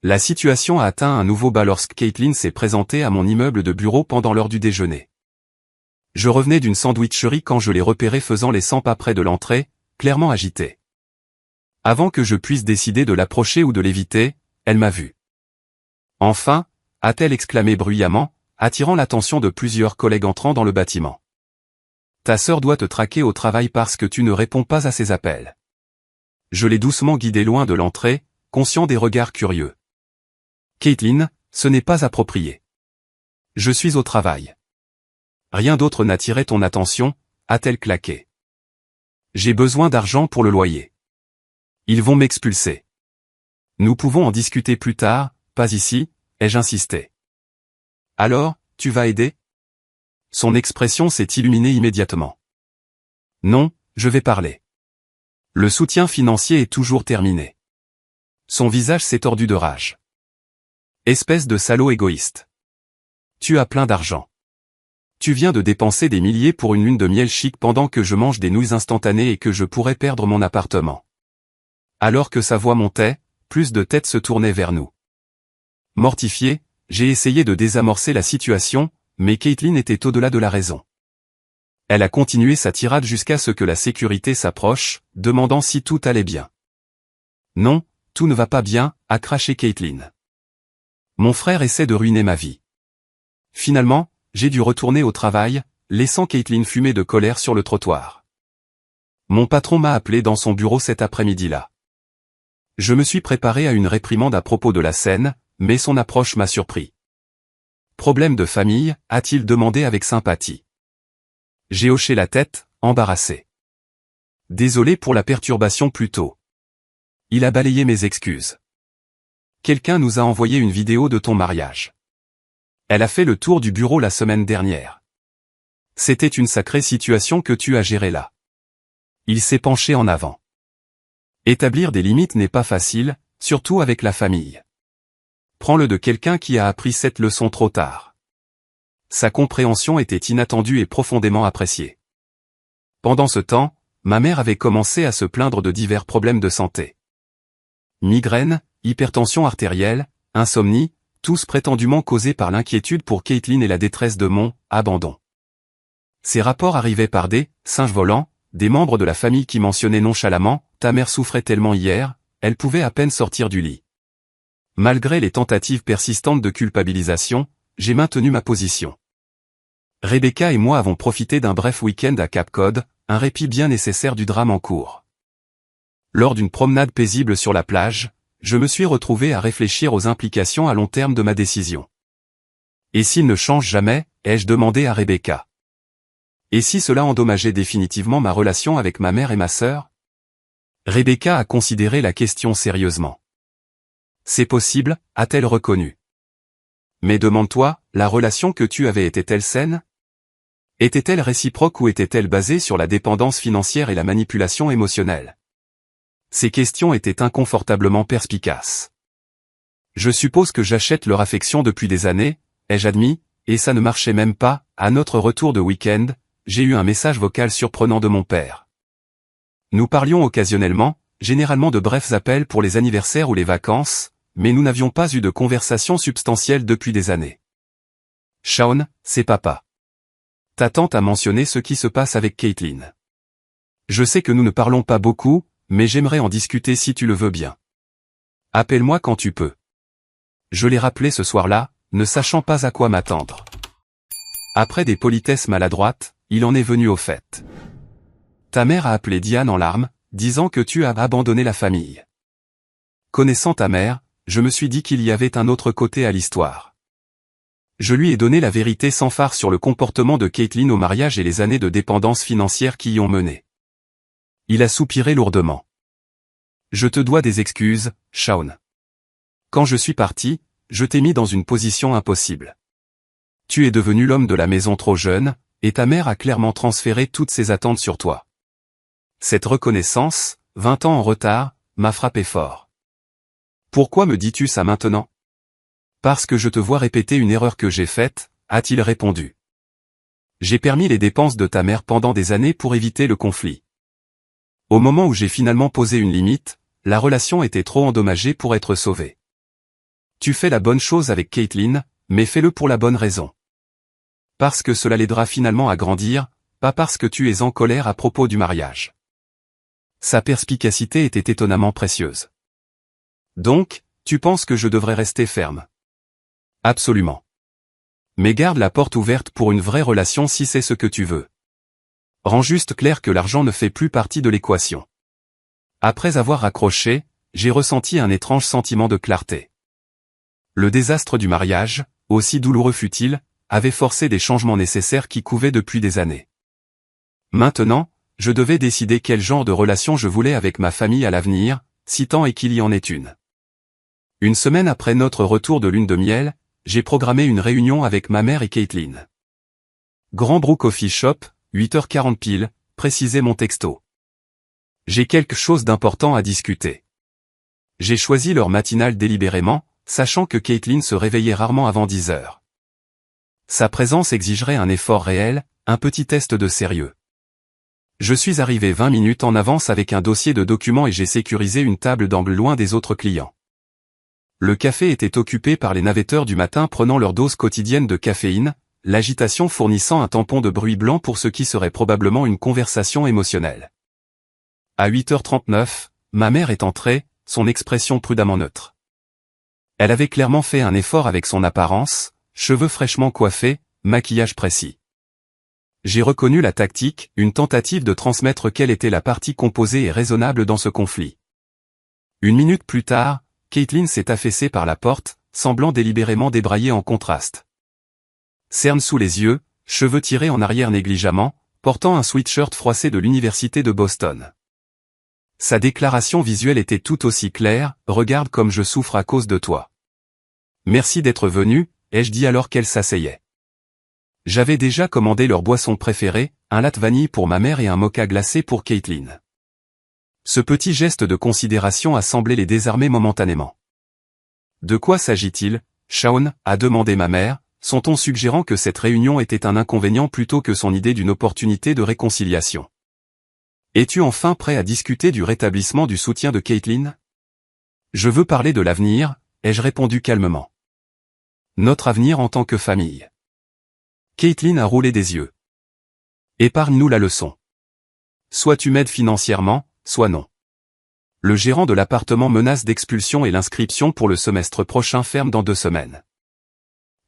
Speaker 1: La situation a atteint un nouveau bas lorsque Caitlin s'est présentée à mon immeuble de bureau pendant l'heure du déjeuner. Je revenais d'une sandwicherie quand je l'ai repérée faisant les 100 pas près de l'entrée, clairement agitée. Avant que je puisse décider de l'approcher ou de l'éviter, elle m'a vu. Enfin, a-t-elle exclamé bruyamment, attirant l'attention de plusieurs collègues entrant dans le bâtiment. Ta sœur doit te traquer au travail parce que tu ne réponds pas à ses appels. Je l'ai doucement guidée loin de l'entrée, conscient des regards curieux. Caitlin, ce n'est pas approprié. Je suis au travail. Rien d'autre n'attirait ton attention, a-t-elle claqué. J'ai besoin d'argent pour le loyer. Ils vont m'expulser. Nous pouvons en discuter plus tard, pas ici, ai-je insisté. Alors, tu vas aider? Son expression s'est illuminée immédiatement. Non, je vais parler. Le soutien financier est toujours terminé. Son visage s'est tordu de rage. Espèce de salaud égoïste. Tu as plein d'argent. Tu viens de dépenser des milliers pour une lune de miel chic pendant que je mange des nouilles instantanées et que je pourrais perdre mon appartement. Alors que sa voix montait, plus de têtes se tournaient vers nous. Mortifié, j'ai essayé de désamorcer la situation, mais Caitlin était au-delà de la raison. Elle a continué sa tirade jusqu'à ce que la sécurité s'approche, demandant si tout allait bien. Non, tout ne va pas bien, a craché Caitlin. Mon frère essaie de ruiner ma vie. Finalement, j'ai dû retourner au travail, laissant Caitlin fumer de colère sur le trottoir. Mon patron m'a appelé dans son bureau cet après-midi-là. Je me suis préparé à une réprimande à propos de la scène, mais son approche m'a surpris. Problème de famille, a-t-il demandé avec sympathie. J'ai hoché la tête, embarrassé. Désolé pour la perturbation plus tôt. Il a balayé mes excuses. Quelqu'un nous a envoyé une vidéo de ton mariage. Elle a fait le tour du bureau la semaine dernière. C'était une sacrée situation que tu as gérée là. Il s'est penché en avant. Établir des limites n'est pas facile, surtout avec la famille. Prends-le de quelqu'un qui a appris cette leçon trop tard. Sa compréhension était inattendue et profondément appréciée. Pendant ce temps, ma mère avait commencé à se plaindre de divers problèmes de santé. Migraine, hypertension artérielle, insomnie, tous prétendument causés par l'inquiétude pour Caitlin et la détresse de mon abandon. Ces rapports arrivaient par des singes volants, des membres de la famille qui mentionnaient nonchalamment « ta mère souffrait tellement hier, elle pouvait à peine sortir du lit ». Malgré les tentatives persistantes de culpabilisation, j'ai maintenu ma position. Rebecca et moi avons profité d'un bref week-end à Cap Cod, un répit bien nécessaire du drame en cours. Lors d'une promenade paisible sur la plage, je me suis retrouvé à réfléchir aux implications à long terme de ma décision. Et s'il ne change jamais, ai-je demandé à Rebecca. Et si cela endommageait définitivement ma relation avec ma mère et ma sœur? Rebecca a considéré la question sérieusement. C'est possible, a-t-elle reconnu. Mais demande-toi, la relation que tu avais était-elle saine? Était-elle réciproque ou était-elle basée sur la dépendance financière et la manipulation émotionnelle? Ces questions étaient inconfortablement perspicaces. Je suppose que j'achète leur affection depuis des années, ai-je admis, et ça ne marchait même pas. À notre retour de week-end, j'ai eu un message vocal surprenant de mon père. Nous parlions occasionnellement, généralement de brefs appels pour les anniversaires ou les vacances, mais nous n'avions pas eu de conversation substantielle depuis des années. Shaun, c'est papa. Ta tante a mentionné ce qui se passe avec Caitlin. Je sais que nous ne parlons pas beaucoup, mais j'aimerais en discuter si tu le veux bien. Appelle-moi quand tu peux. Je l'ai rappelé ce soir-là, ne sachant pas à quoi m'attendre. Après des politesses maladroites, il en est venu au fait. Ta mère a appelé Diane en larmes, disant que tu as abandonné la famille. Connaissant ta mère, je me suis dit qu'il y avait un autre côté à l'histoire. Je lui ai donné la vérité sans phare sur le comportement de Caitlin au mariage et les années de dépendance financière qui y ont mené. Il a soupiré lourdement. Je te dois des excuses, Shaun. Quand je suis parti, je t'ai mis dans une position impossible. Tu es devenu l'homme de la maison trop jeune, et ta mère a clairement transféré toutes ses attentes sur toi. Cette reconnaissance, 20 ans en retard, m'a frappé fort. Pourquoi me dis-tu ça maintenant? Parce que je te vois répéter une erreur que j'ai faite, a-t-il répondu. J'ai permis les dépenses de ta mère pendant des années pour éviter le conflit. Au moment où j'ai finalement posé une limite, la relation était trop endommagée pour être sauvée. Tu fais la bonne chose avec Caitlin, mais fais-le pour la bonne raison. Parce que cela l'aidera finalement à grandir, pas parce que tu es en colère à propos du mariage. Sa perspicacité était étonnamment précieuse. Donc, tu penses que je devrais rester ferme? Absolument. Mais garde la porte ouverte pour une vraie relation si c'est ce que tu veux. Rends juste clair que l'argent ne fait plus partie de l'équation. Après avoir raccroché, j'ai ressenti un étrange sentiment de clarté. Le désastre du mariage, aussi douloureux fut-il, avait forcé des changements nécessaires qui couvaient depuis des années. Maintenant, je devais décider quel genre de relation je voulais avec ma famille à l'avenir, si tant est qu'il y en ait une. Une semaine après notre retour de lune de miel, j'ai programmé une réunion avec ma mère et Caitlin. Grand Brook Coffee Shop, 8h40 pile, précisait mon texto. J'ai quelque chose d'important à discuter. J'ai choisi l'heure matinale délibérément, sachant que Caitlin se réveillait rarement avant 10h. Sa présence exigerait un effort réel, un petit test de sérieux. Je suis arrivé 20 minutes en avance avec un dossier de documents et j'ai sécurisé une table d'angle loin des autres clients. Le café était occupé par les navetteurs du matin prenant leur dose quotidienne de caféine, l'agitation fournissant un tampon de bruit blanc pour ce qui serait probablement une conversation émotionnelle. À 8h39, ma mère est entrée, son expression prudemment neutre. Elle avait clairement fait un effort avec son apparence, cheveux fraîchement coiffés, maquillage précis. J'ai reconnu la tactique, une tentative de transmettre quelle était la partie composée et raisonnable dans ce conflit. Une minute plus tard, Caitlin s'est affaissée par la porte, semblant délibérément débrailler en contraste. Cerne sous les yeux, cheveux tirés en arrière négligemment, portant un sweatshirt froissé de l'université de Boston. Sa déclaration visuelle était tout aussi claire, « Regarde comme je souffre à cause de toi. » Merci d'être venu, ai-je dit alors qu'elle s'asseyait. J'avais déjà commandé leur boisson préférée, un latte vanille pour ma mère et un mocha glacé pour Caitlin. Ce petit geste de considération a semblé les désarmer momentanément. De quoi s'agit-il, Shaun, a demandé ma mère, son ton suggérant que cette réunion était un inconvénient plutôt que son idée d'une opportunité de réconciliation. Es-tu enfin prêt à discuter du rétablissement du soutien de Caitlin? Je veux parler de l'avenir, ai-je répondu calmement. Notre avenir en tant que famille. Caitlin a roulé des yeux. Épargne-nous la leçon. Soit tu m'aides financièrement, soit non. Le gérant de l'appartement menace d'expulsion et l'inscription pour le semestre prochain ferme dans 2 semaines.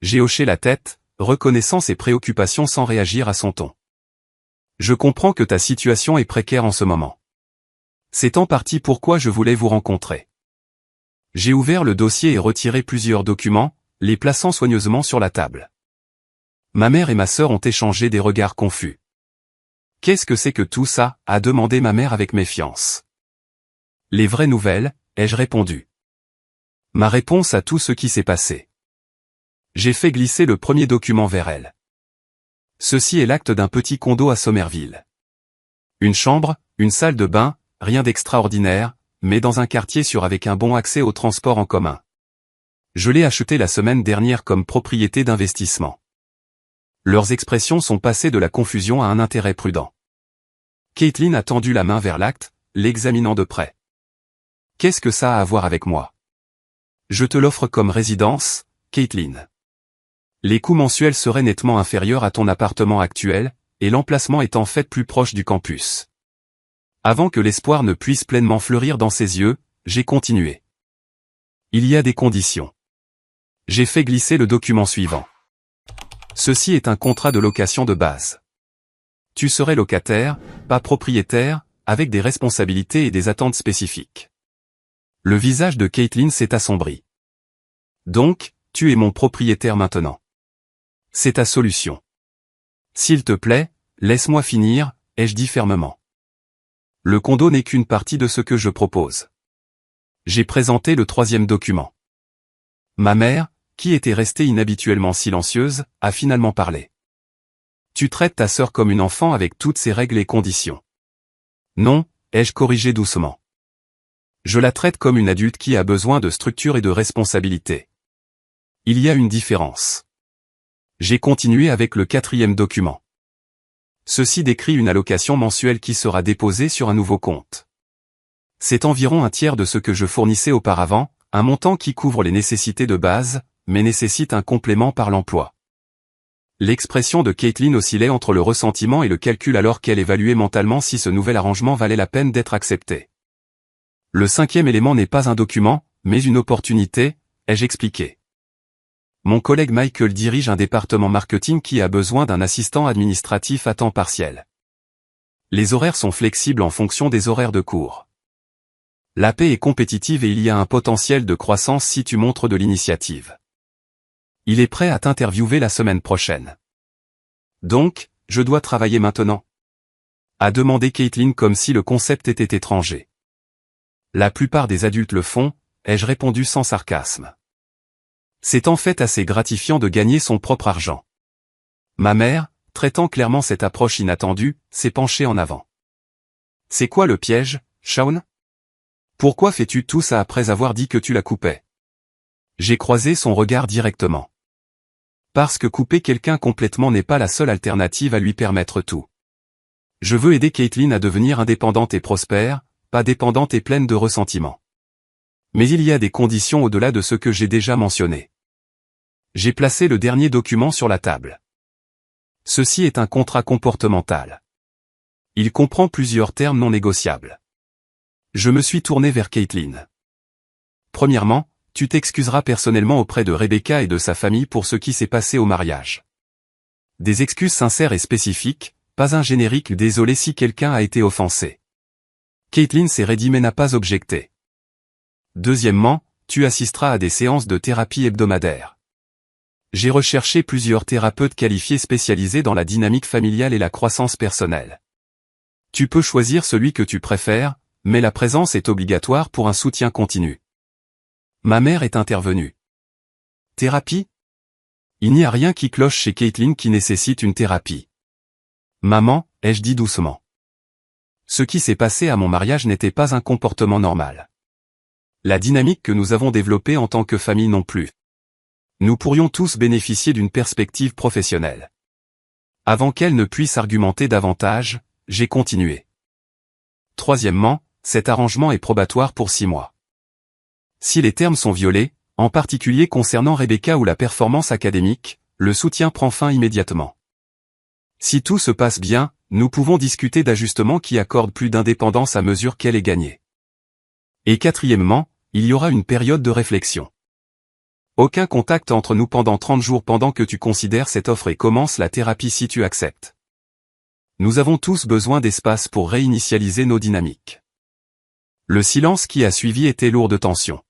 Speaker 1: J'ai hoché la tête, reconnaissant ses préoccupations sans réagir à son ton. Je comprends que ta situation est précaire en ce moment. C'est en partie pourquoi je voulais vous rencontrer. J'ai ouvert le dossier et retiré plusieurs documents, les plaçant soigneusement sur la table. Ma mère et ma sœur ont échangé des regards confus. Qu'est-ce que c'est que tout ça, a demandé ma mère avec méfiance. Les vraies nouvelles, ai-je répondu. Ma réponse à tout ce qui s'est passé. J'ai fait glisser le premier document vers elle. Ceci est l'acte d'un petit condo à Somerville. Une chambre, une salle de bain, rien d'extraordinaire, mais dans un quartier sûr avec un bon accès au transport en commun. Je l'ai acheté la semaine dernière comme propriété d'investissement. Leurs expressions sont passées de la confusion à un intérêt prudent. Caitlin a tendu la main vers l'acte, l'examinant de près. Qu'est-ce que ça a à voir avec moi? Je te l'offre comme résidence, Caitlin. Les coûts mensuels seraient nettement inférieurs à ton appartement actuel, et l'emplacement est en fait plus proche du campus. Avant que l'espoir ne puisse pleinement fleurir dans ses yeux, j'ai continué. Il y a des conditions. J'ai fait glisser le document suivant. Ceci est un contrat de location de base. Tu serais locataire, pas propriétaire, avec des responsabilités et des attentes spécifiques. Le visage de Caitlin s'est assombri. Donc, tu es mon propriétaire maintenant. C'est ta solution. S'il te plaît, laisse-moi finir, ai-je dit fermement. Le condo n'est qu'une partie de ce que je propose. J'ai présenté le troisième document. Ma mère, qui était restée inhabituellement silencieuse, a finalement parlé. Tu traites ta sœur comme une enfant avec toutes ses règles et conditions. Non, ai-je corrigé doucement. Je la traite comme une adulte qui a besoin de structure et de responsabilité. Il y a une différence. J'ai continué avec le quatrième document. Ceci décrit une allocation mensuelle qui sera déposée sur un nouveau compte. C'est environ un tiers de ce que je fournissais auparavant, un montant qui couvre les nécessités de base, mais nécessite un complément par l'emploi. L'expression de Caitlin oscillait entre le ressentiment et le calcul alors qu'elle évaluait mentalement si ce nouvel arrangement valait la peine d'être accepté. Le cinquième élément n'est pas un document, mais une opportunité, ai-je expliqué. Mon collègue Michael dirige un département marketing qui a besoin d'un assistant administratif à temps partiel. Les horaires sont flexibles en fonction des horaires de cours. La paie est compétitive et il y a un potentiel de croissance si tu montres de l'initiative. Il est prêt à t'interviewer la semaine prochaine. Donc, je dois travailler maintenant? A demandé Caitlin comme si le concept était étranger. La plupart des adultes le font, ai-je répondu sans sarcasme. C'est en fait assez gratifiant de gagner son propre argent. Ma mère, traitant clairement cette approche inattendue, s'est penchée en avant. C'est quoi le piège, Shaun? Pourquoi fais-tu tout ça après avoir dit que tu la coupais? J'ai croisé son regard directement. Parce que couper quelqu'un complètement n'est pas la seule alternative à lui permettre tout. Je veux aider Caitlin à devenir indépendante et prospère, pas dépendante et pleine de ressentiment. Mais il y a des conditions au-delà de ce que j'ai déjà mentionné. J'ai placé le dernier document sur la table. Ceci est un contrat comportemental. Il comprend plusieurs termes non négociables. Je me suis tourné vers Caitlin. Premièrement, tu t'excuseras personnellement auprès de Rebecca et de sa famille pour ce qui s'est passé au mariage. Des excuses sincères et spécifiques, pas un générique désolé si quelqu'un a été offensé. Caitlin s'est raidie mais n'a pas objecté. Deuxièmement, tu assisteras à des séances de thérapie hebdomadaires. J'ai recherché plusieurs thérapeutes qualifiés spécialisés dans la dynamique familiale et la croissance personnelle. Tu peux choisir celui que tu préfères, mais la présence est obligatoire pour un soutien continu. Ma mère est intervenue. Thérapie? Il n'y a rien qui cloche chez Caitlin qui nécessite une thérapie. Maman, ai-je dit doucement. Ce qui s'est passé à mon mariage n'était pas un comportement normal. La dynamique que nous avons développée en tant que famille non plus. Nous pourrions tous bénéficier d'une perspective professionnelle. Avant qu'elle ne puisse argumenter davantage, j'ai continué. Troisièmement, cet arrangement est probatoire pour 6 mois. Si les termes sont violés, en particulier concernant Rebecca ou la performance académique, le soutien prend fin immédiatement. Si tout se passe bien, nous pouvons discuter d'ajustements qui accordent plus d'indépendance à mesure qu'elle est gagnée. Et quatrièmement, il y aura une période de réflexion. Aucun contact entre nous pendant 30 jours pendant que tu considères cette offre et commence la thérapie si tu acceptes. Nous avons tous besoin d'espace pour réinitialiser nos dynamiques. Le silence qui a suivi était lourd de tension.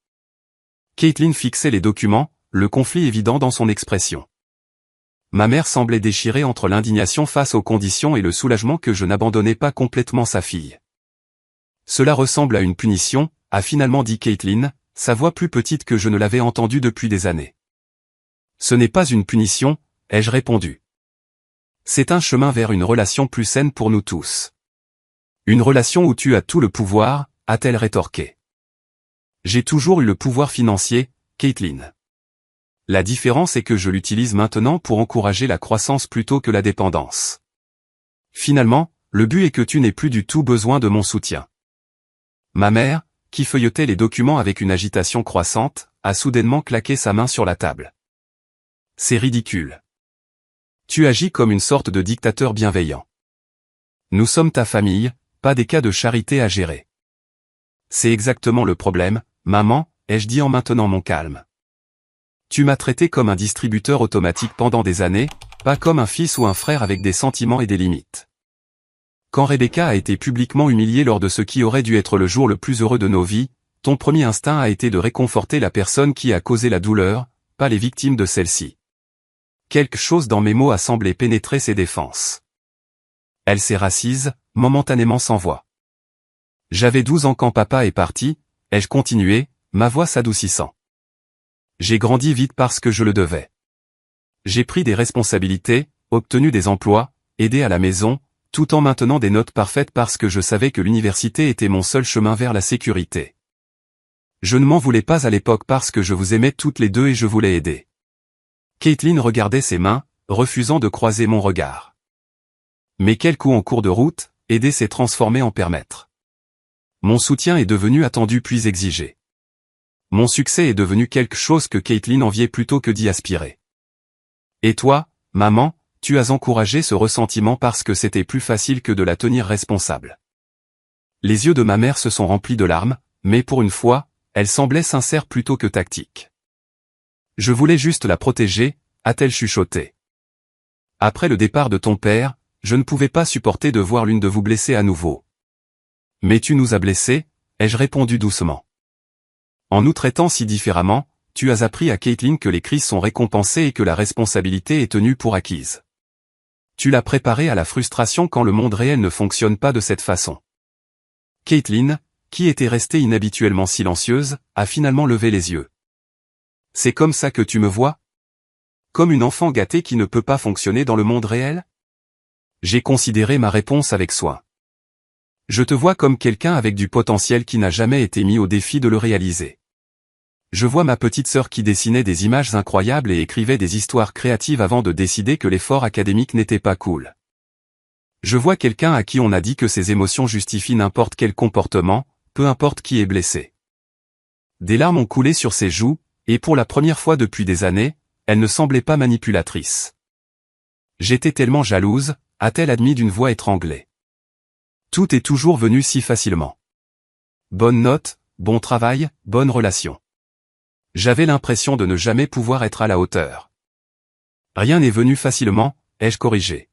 Speaker 1: Caitlin fixait les documents, le conflit évident dans son expression. Ma mère semblait déchirée entre l'indignation face aux conditions et le soulagement que je n'abandonnais pas complètement sa fille. Cela ressemble à une punition, a finalement dit Caitlin, sa voix plus petite que je ne l'avais entendue depuis des années. Ce n'est pas une punition, ai-je répondu. C'est un chemin vers une relation plus saine pour nous tous. Une relation où tu as tout le pouvoir, a-t-elle rétorqué. J'ai toujours eu le pouvoir financier, Caitlin. La différence est que je l'utilise maintenant pour encourager la croissance plutôt que la dépendance. Finalement, le but est que tu n'aies plus du tout besoin de mon soutien. Ma mère, qui feuilletait les documents avec une agitation croissante, a soudainement claqué sa main sur la table. C'est ridicule. Tu agis comme une sorte de dictateur bienveillant. Nous sommes ta famille, pas des cas de charité à gérer. C'est exactement le problème, maman, ai-je dit en maintenant mon calme. Tu m'as traité comme un distributeur automatique pendant des années, pas comme un fils ou un frère avec des sentiments et des limites. Quand Rebecca a été publiquement humiliée lors de ce qui aurait dû être le jour le plus heureux de nos vies, ton premier instinct a été de réconforter la personne qui a causé la douleur, pas les victimes de celle-ci. Quelque chose dans mes mots a semblé pénétrer ses défenses. Elle s'est rassise, momentanément sans voix. J'avais 12 ans quand papa est parti, ai-je continué, ma voix s'adoucissant. J'ai grandi vite parce que je le devais. J'ai pris des responsabilités, obtenu des emplois, aidé à la maison, tout en maintenant des notes parfaites parce que je savais que l'université était mon seul chemin vers la sécurité. Je ne m'en voulais pas à l'époque parce que je vous aimais toutes les deux et je voulais aider. Caitlin regardait ses mains, refusant de croiser mon regard. Mais quel coup en cours de route, aider s'est transformé en permettre. Mon soutien est devenu attendu puis exigé. Mon succès est devenu quelque chose que Caitlin enviait plutôt que d'y aspirer. Et toi, maman, tu as encouragé ce ressentiment parce que c'était plus facile que de la tenir responsable. Les yeux de ma mère se sont remplis de larmes, mais pour une fois, elle semblait sincère plutôt que tactique. Je voulais juste la protéger, a-t-elle chuchoté. Après le départ de ton père, je ne pouvais pas supporter de voir l'une de vous blessée à nouveau. Mais tu nous as blessés, ai-je répondu doucement. En nous traitant si différemment, tu as appris à Caitlin que les crises sont récompensées et que la responsabilité est tenue pour acquise. Tu l'as préparée à la frustration quand le monde réel ne fonctionne pas de cette façon. Caitlin, qui était restée inhabituellement silencieuse, a finalement levé les yeux. C'est comme ça que tu me vois? Comme une enfant gâtée qui ne peut pas fonctionner dans le monde réel? J'ai considéré ma réponse avec soin. Je te vois comme quelqu'un avec du potentiel qui n'a jamais été mis au défi de le réaliser. Je vois ma petite sœur qui dessinait des images incroyables et écrivait des histoires créatives avant de décider que l'effort académique n'était pas cool. Je vois quelqu'un à qui on a dit que ses émotions justifient n'importe quel comportement, peu importe qui est blessé. Des larmes ont coulé sur ses joues, et pour la première fois depuis des années, elle ne semblait pas manipulatrice. J'étais tellement jalouse, a-t-elle admis d'une voix étranglée. Tout est toujours venu si facilement. Bonne note, bon travail, bonne relation. J'avais l'impression de ne jamais pouvoir être à la hauteur. Rien n'est venu facilement, ai-je corrigé.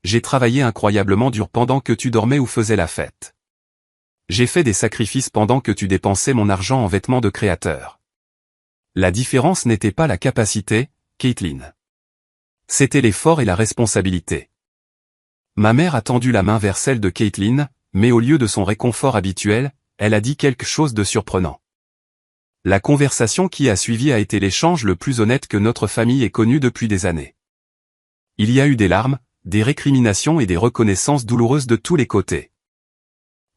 Speaker 1: J'ai travaillé incroyablement dur pendant que tu dormais ou faisais la fête. J'ai fait des sacrifices pendant que tu dépensais mon argent en vêtements de créateur. La différence n'était pas la capacité, Caitlin. C'était l'effort et la responsabilité. Ma mère a tendu la main vers celle de Caitlin, mais au lieu de son réconfort habituel, elle a dit quelque chose de surprenant. La conversation qui a suivi a été l'échange le plus honnête que notre famille ait connu depuis des années. Il y a eu des larmes, des récriminations et des reconnaissances douloureuses de tous les côtés.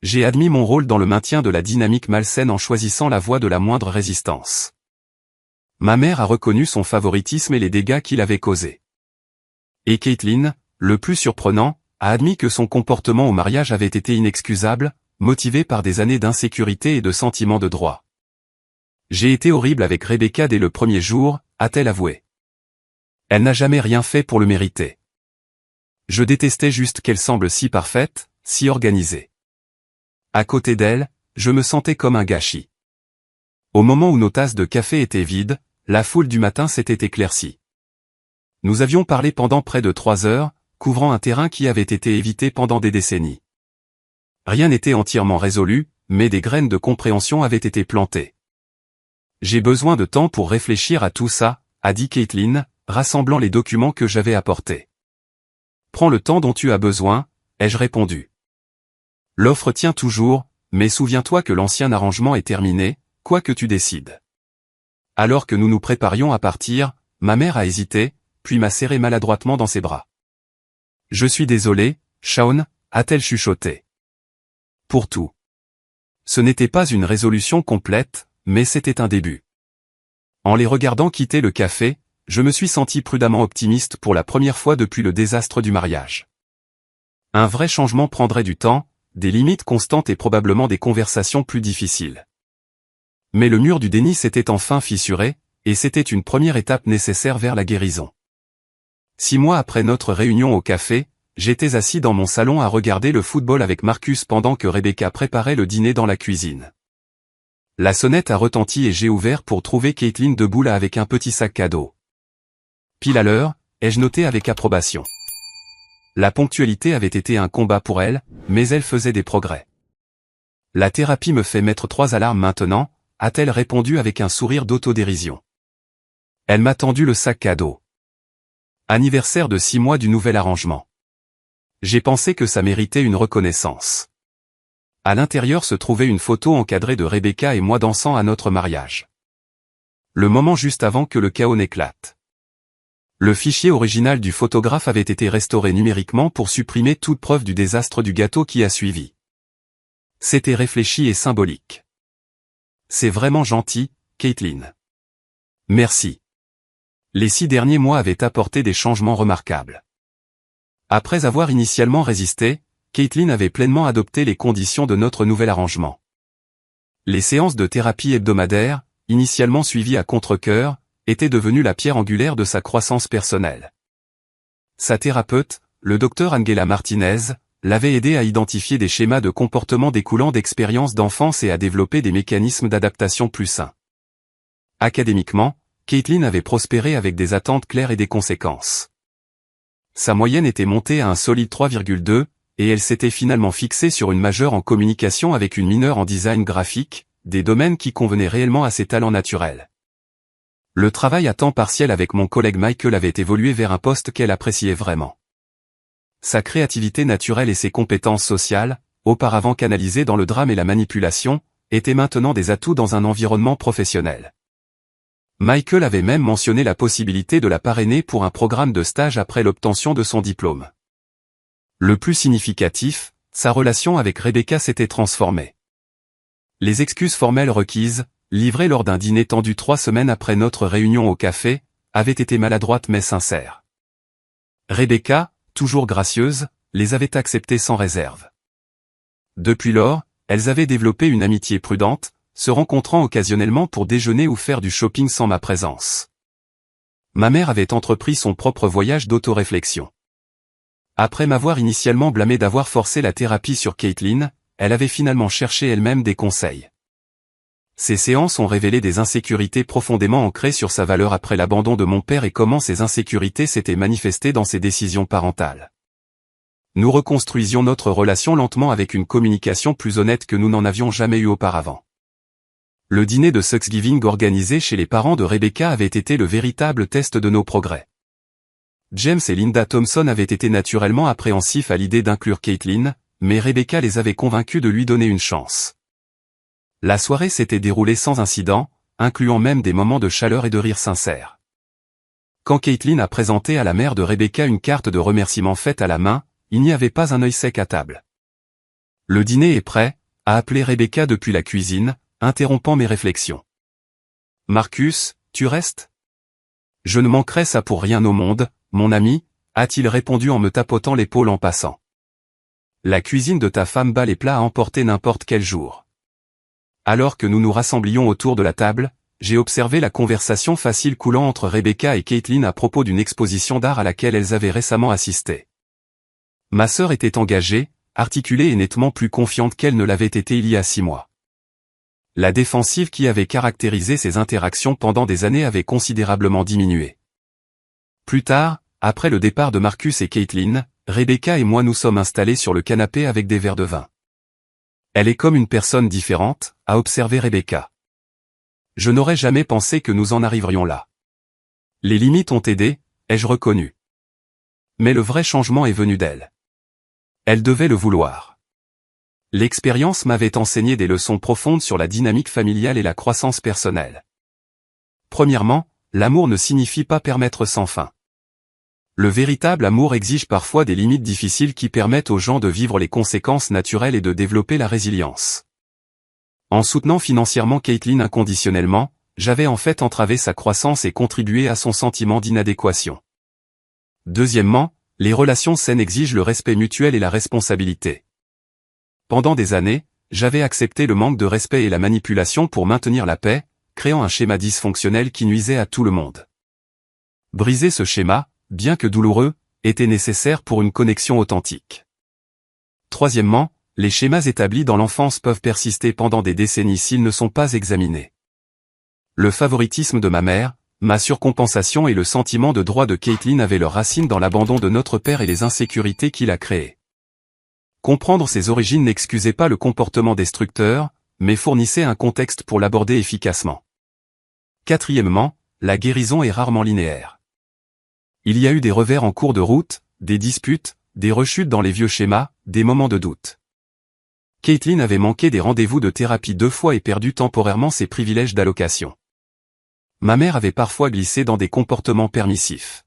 Speaker 1: J'ai admis mon rôle dans le maintien de la dynamique malsaine en choisissant la voie de la moindre résistance. Ma mère a reconnu son favoritisme et les dégâts qu'il avait causés. Et Caitlin, le plus surprenant, a admis que son comportement au mariage avait été inexcusable, motivé par des années d'insécurité et de sentiments de droit. J'ai été horrible avec Rebecca dès le premier jour, a-t-elle avoué. Elle n'a jamais rien fait pour le mériter. Je détestais juste qu'elle semble si parfaite, si organisée. À côté d'elle, je me sentais comme un gâchis. Au moment où nos tasses de café étaient vides, la foule du matin s'était éclaircie. Nous avions parlé pendant près de 3 heures, couvrant un terrain qui avait été évité pendant des décennies. Rien n'était entièrement résolu, mais des graines de compréhension avaient été plantées. J'ai besoin de temps pour réfléchir à tout ça, a dit Caitlin, rassemblant les documents que j'avais apportés. Prends le temps dont tu as besoin, ai-je répondu. L'offre tient toujours, mais souviens-toi que l'ancien arrangement est terminé, quoi que tu décides. Alors que nous nous préparions à partir, ma mère a hésité, puis m'a serré maladroitement dans ses bras. Je suis désolé, Shaun, a-t-elle chuchoté. Pour tout. Ce n'était pas une résolution complète, mais c'était un début. En les regardant quitter le café, je me suis senti prudemment optimiste pour la première fois depuis le désastre du mariage. Un vrai changement prendrait du temps, des limites constantes et probablement des conversations plus difficiles. Mais le mur du déni s'était enfin fissuré, et c'était une première étape nécessaire vers la guérison. 6 mois après notre réunion au café, j'étais assis dans mon salon à regarder le football avec Marcus pendant que Rebecca préparait le dîner dans la cuisine. La sonnette a retenti et j'ai ouvert pour trouver Caitlin debout là avec un petit sac cadeau. Pile à l'heure, ai-je noté avec approbation. La ponctualité avait été un combat pour elle, mais elle faisait des progrès. La thérapie me fait mettre 3 alarmes maintenant, a-t-elle répondu avec un sourire d'autodérision. Elle m'a tendu le sac cadeau. Anniversaire de 6 mois du nouvel arrangement. J'ai pensé que ça méritait une reconnaissance. À l'intérieur se trouvait une photo encadrée de Rebecca et moi dansant à notre mariage. Le moment juste avant que le chaos n'éclate. Le fichier original du photographe avait été restauré numériquement pour supprimer toute preuve du désastre du gâteau qui a suivi. C'était réfléchi et symbolique. C'est vraiment gentil, Caitlin. Merci. Les 6 derniers mois avaient apporté des changements remarquables. Après avoir initialement résisté, Caitlin avait pleinement adopté les conditions de notre nouvel arrangement. Les séances de thérapie hebdomadaires, initialement suivies à contre-cœur, étaient devenues la pierre angulaire de sa croissance personnelle. Sa thérapeute, le Dr Angela Martinez, l'avait aidé à identifier des schémas de comportement découlant d'expériences d'enfance et à développer des mécanismes d'adaptation plus sains. Académiquement, Caitlin avait prospéré avec des attentes claires et des conséquences. Sa moyenne était montée à un solide 3,2, et elle s'était finalement fixée sur une majeure en communication avec une mineure en design graphique, des domaines qui convenaient réellement à ses talents naturels. Le travail à temps partiel avec mon collègue Michael avait évolué vers un poste qu'elle appréciait vraiment. Sa créativité naturelle et ses compétences sociales, auparavant canalisées dans le drame et la manipulation, étaient maintenant des atouts dans un environnement professionnel. Michael avait même mentionné la possibilité de la parrainer pour un programme de stage après l'obtention de son diplôme. Le plus significatif, sa relation avec Rebecca s'était transformée. Les excuses formelles requises, livrées lors d'un dîner tendu 3 semaines après notre réunion au café, avaient été maladroites mais sincères. Rebecca, toujours gracieuse, les avait acceptées sans réserve. Depuis lors, elles avaient développé une amitié prudente, se rencontrant occasionnellement pour déjeuner ou faire du shopping sans ma présence. Ma mère avait entrepris son propre voyage d'autoréflexion. Après m'avoir initialement blâmé d'avoir forcé la thérapie sur Caitlin, elle avait finalement cherché elle-même des conseils. Ces séances ont révélé des insécurités profondément ancrées sur sa valeur après l'abandon de mon père et comment ces insécurités s'étaient manifestées dans ses décisions parentales. Nous reconstruisions notre relation lentement avec une communication plus honnête que nous n'en avions jamais eu auparavant. Le dîner de Thanksgiving organisé chez les parents de Rebecca avait été le véritable test de nos progrès. James et Linda Thompson avaient été naturellement appréhensifs à l'idée d'inclure Caitlin, mais Rebecca les avait convaincus de lui donner une chance. La soirée s'était déroulée sans incident, incluant même des moments de chaleur et de rire sincères. Quand Caitlin a présenté à la mère de Rebecca une carte de remerciement faite à la main, il n'y avait pas un œil sec à table. Le dîner est prêt, a appelé Rebecca depuis la cuisine, interrompant mes réflexions. Marcus, tu restes? Je ne manquerai ça pour rien au monde, mon ami, a-t-il répondu en me tapotant l'épaule en passant. La cuisine de ta femme bat les plats à emporter n'importe quel jour. Alors que nous nous rassemblions autour de la table, j'ai observé la conversation facile coulant entre Rebecca et Caitlin à propos d'une exposition d'art à laquelle elles avaient récemment assisté. Ma sœur était engagée, articulée et nettement plus confiante qu'elle ne l'avait été il y a 6 mois. La défensive qui avait caractérisé ces interactions pendant des années avait considérablement diminué. Plus tard, après le départ de Marcus et Caitlin, Rebecca et moi nous sommes installés sur le canapé avec des verres de vin. Elle est comme une personne différente, a observé Rebecca. Je n'aurais jamais pensé que nous en arriverions là. Les limites ont aidé, ai-je reconnu. Mais le vrai changement est venu d'elle. Elle devait le vouloir. L'expérience m'avait enseigné des leçons profondes sur la dynamique familiale et la croissance personnelle. Premièrement, l'amour ne signifie pas permettre sans fin. Le véritable amour exige parfois des limites difficiles qui permettent aux gens de vivre les conséquences naturelles et de développer la résilience. En soutenant financièrement Caitlin inconditionnellement, j'avais en fait entravé sa croissance et contribué à son sentiment d'inadéquation. Deuxièmement, les relations saines exigent le respect mutuel et la responsabilité. Pendant des années, j'avais accepté le manque de respect et la manipulation pour maintenir la paix, créant un schéma dysfonctionnel qui nuisait à tout le monde. Briser ce schéma, bien que douloureux, était nécessaire pour une connexion authentique. Troisièmement, les schémas établis dans l'enfance peuvent persister pendant des décennies s'ils ne sont pas examinés. Le favoritisme de ma mère, ma surcompensation et le sentiment de droit de Caitlin avaient leurs racines dans l'abandon de notre père et les insécurités qu'il a créées. Comprendre ses origines n'excusait pas le comportement destructeur, mais fournissait un contexte pour l'aborder efficacement. Quatrièmement, la guérison est rarement linéaire. Il y a eu des revers en cours de route, des disputes, des rechutes dans les vieux schémas, des moments de doute. Caitlin avait manqué des rendez-vous de thérapie 2 fois et perdu temporairement ses privilèges d'allocation. Ma mère avait parfois glissé dans des comportements permissifs.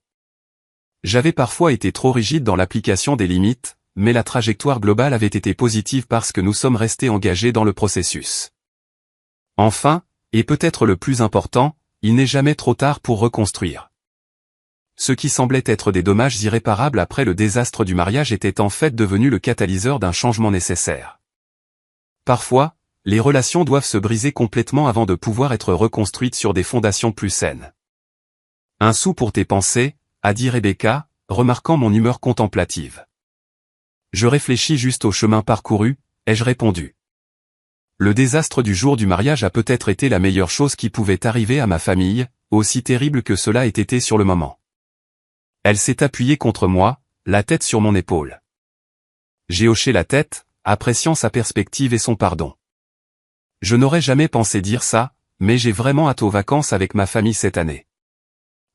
Speaker 1: J'avais parfois été trop rigide dans l'application des limites, mais la trajectoire globale avait été positive parce que nous sommes restés engagés dans le processus. Enfin, et peut-être le plus important, il n'est jamais trop tard pour reconstruire. Ce qui semblait être des dommages irréparables après le désastre du mariage était en fait devenu le catalyseur d'un changement nécessaire. Parfois, les relations doivent se briser complètement avant de pouvoir être reconstruites sur des fondations plus saines. Un sou pour tes pensées, a dit Rebecca, remarquant mon humeur contemplative. Je réfléchis juste au chemin parcouru, ai-je répondu. Le désastre du jour du mariage a peut-être été la meilleure chose qui pouvait arriver à ma famille, aussi terrible que cela ait été sur le moment. Elle s'est appuyée contre moi, la tête sur mon épaule. J'ai hoché la tête, appréciant sa perspective et son pardon. Je n'aurais jamais pensé dire ça, mais j'ai vraiment hâte aux vacances avec ma famille cette année.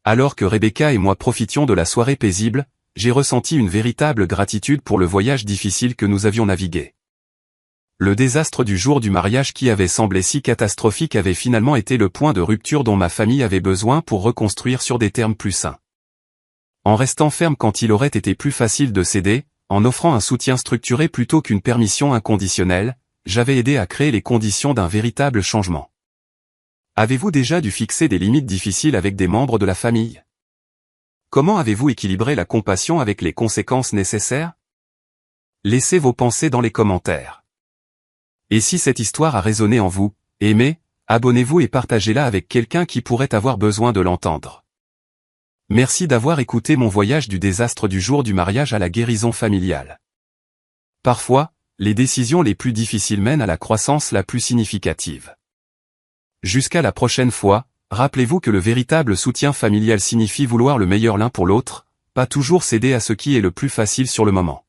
Speaker 1: Alors que Rebecca et moi profitions de la soirée paisible, j'ai ressenti une véritable gratitude pour le voyage difficile que nous avions navigué. Le désastre du jour du mariage qui avait semblé si catastrophique avait finalement été le point de rupture dont ma famille avait besoin pour reconstruire sur des termes plus sains. En restant ferme quand il aurait été plus facile de céder, en offrant un soutien structuré plutôt qu'une permission inconditionnelle, j'avais aidé à créer les conditions d'un véritable changement. Avez-vous déjà dû fixer des limites difficiles avec des membres de la famille? Comment avez-vous équilibré la compassion avec les conséquences nécessaires? Laissez vos pensées dans les commentaires. Et si cette histoire a résonné en vous, aimez, abonnez-vous et partagez-la avec quelqu'un qui pourrait avoir besoin de l'entendre. Merci d'avoir écouté mon voyage du désastre du jour du mariage à la guérison familiale. Parfois, les décisions les plus difficiles mènent à la croissance la plus significative. Jusqu'à la prochaine fois, rappelez-vous que le véritable soutien familial signifie vouloir le meilleur l'un pour l'autre, pas toujours céder à ce qui est le plus facile sur le moment.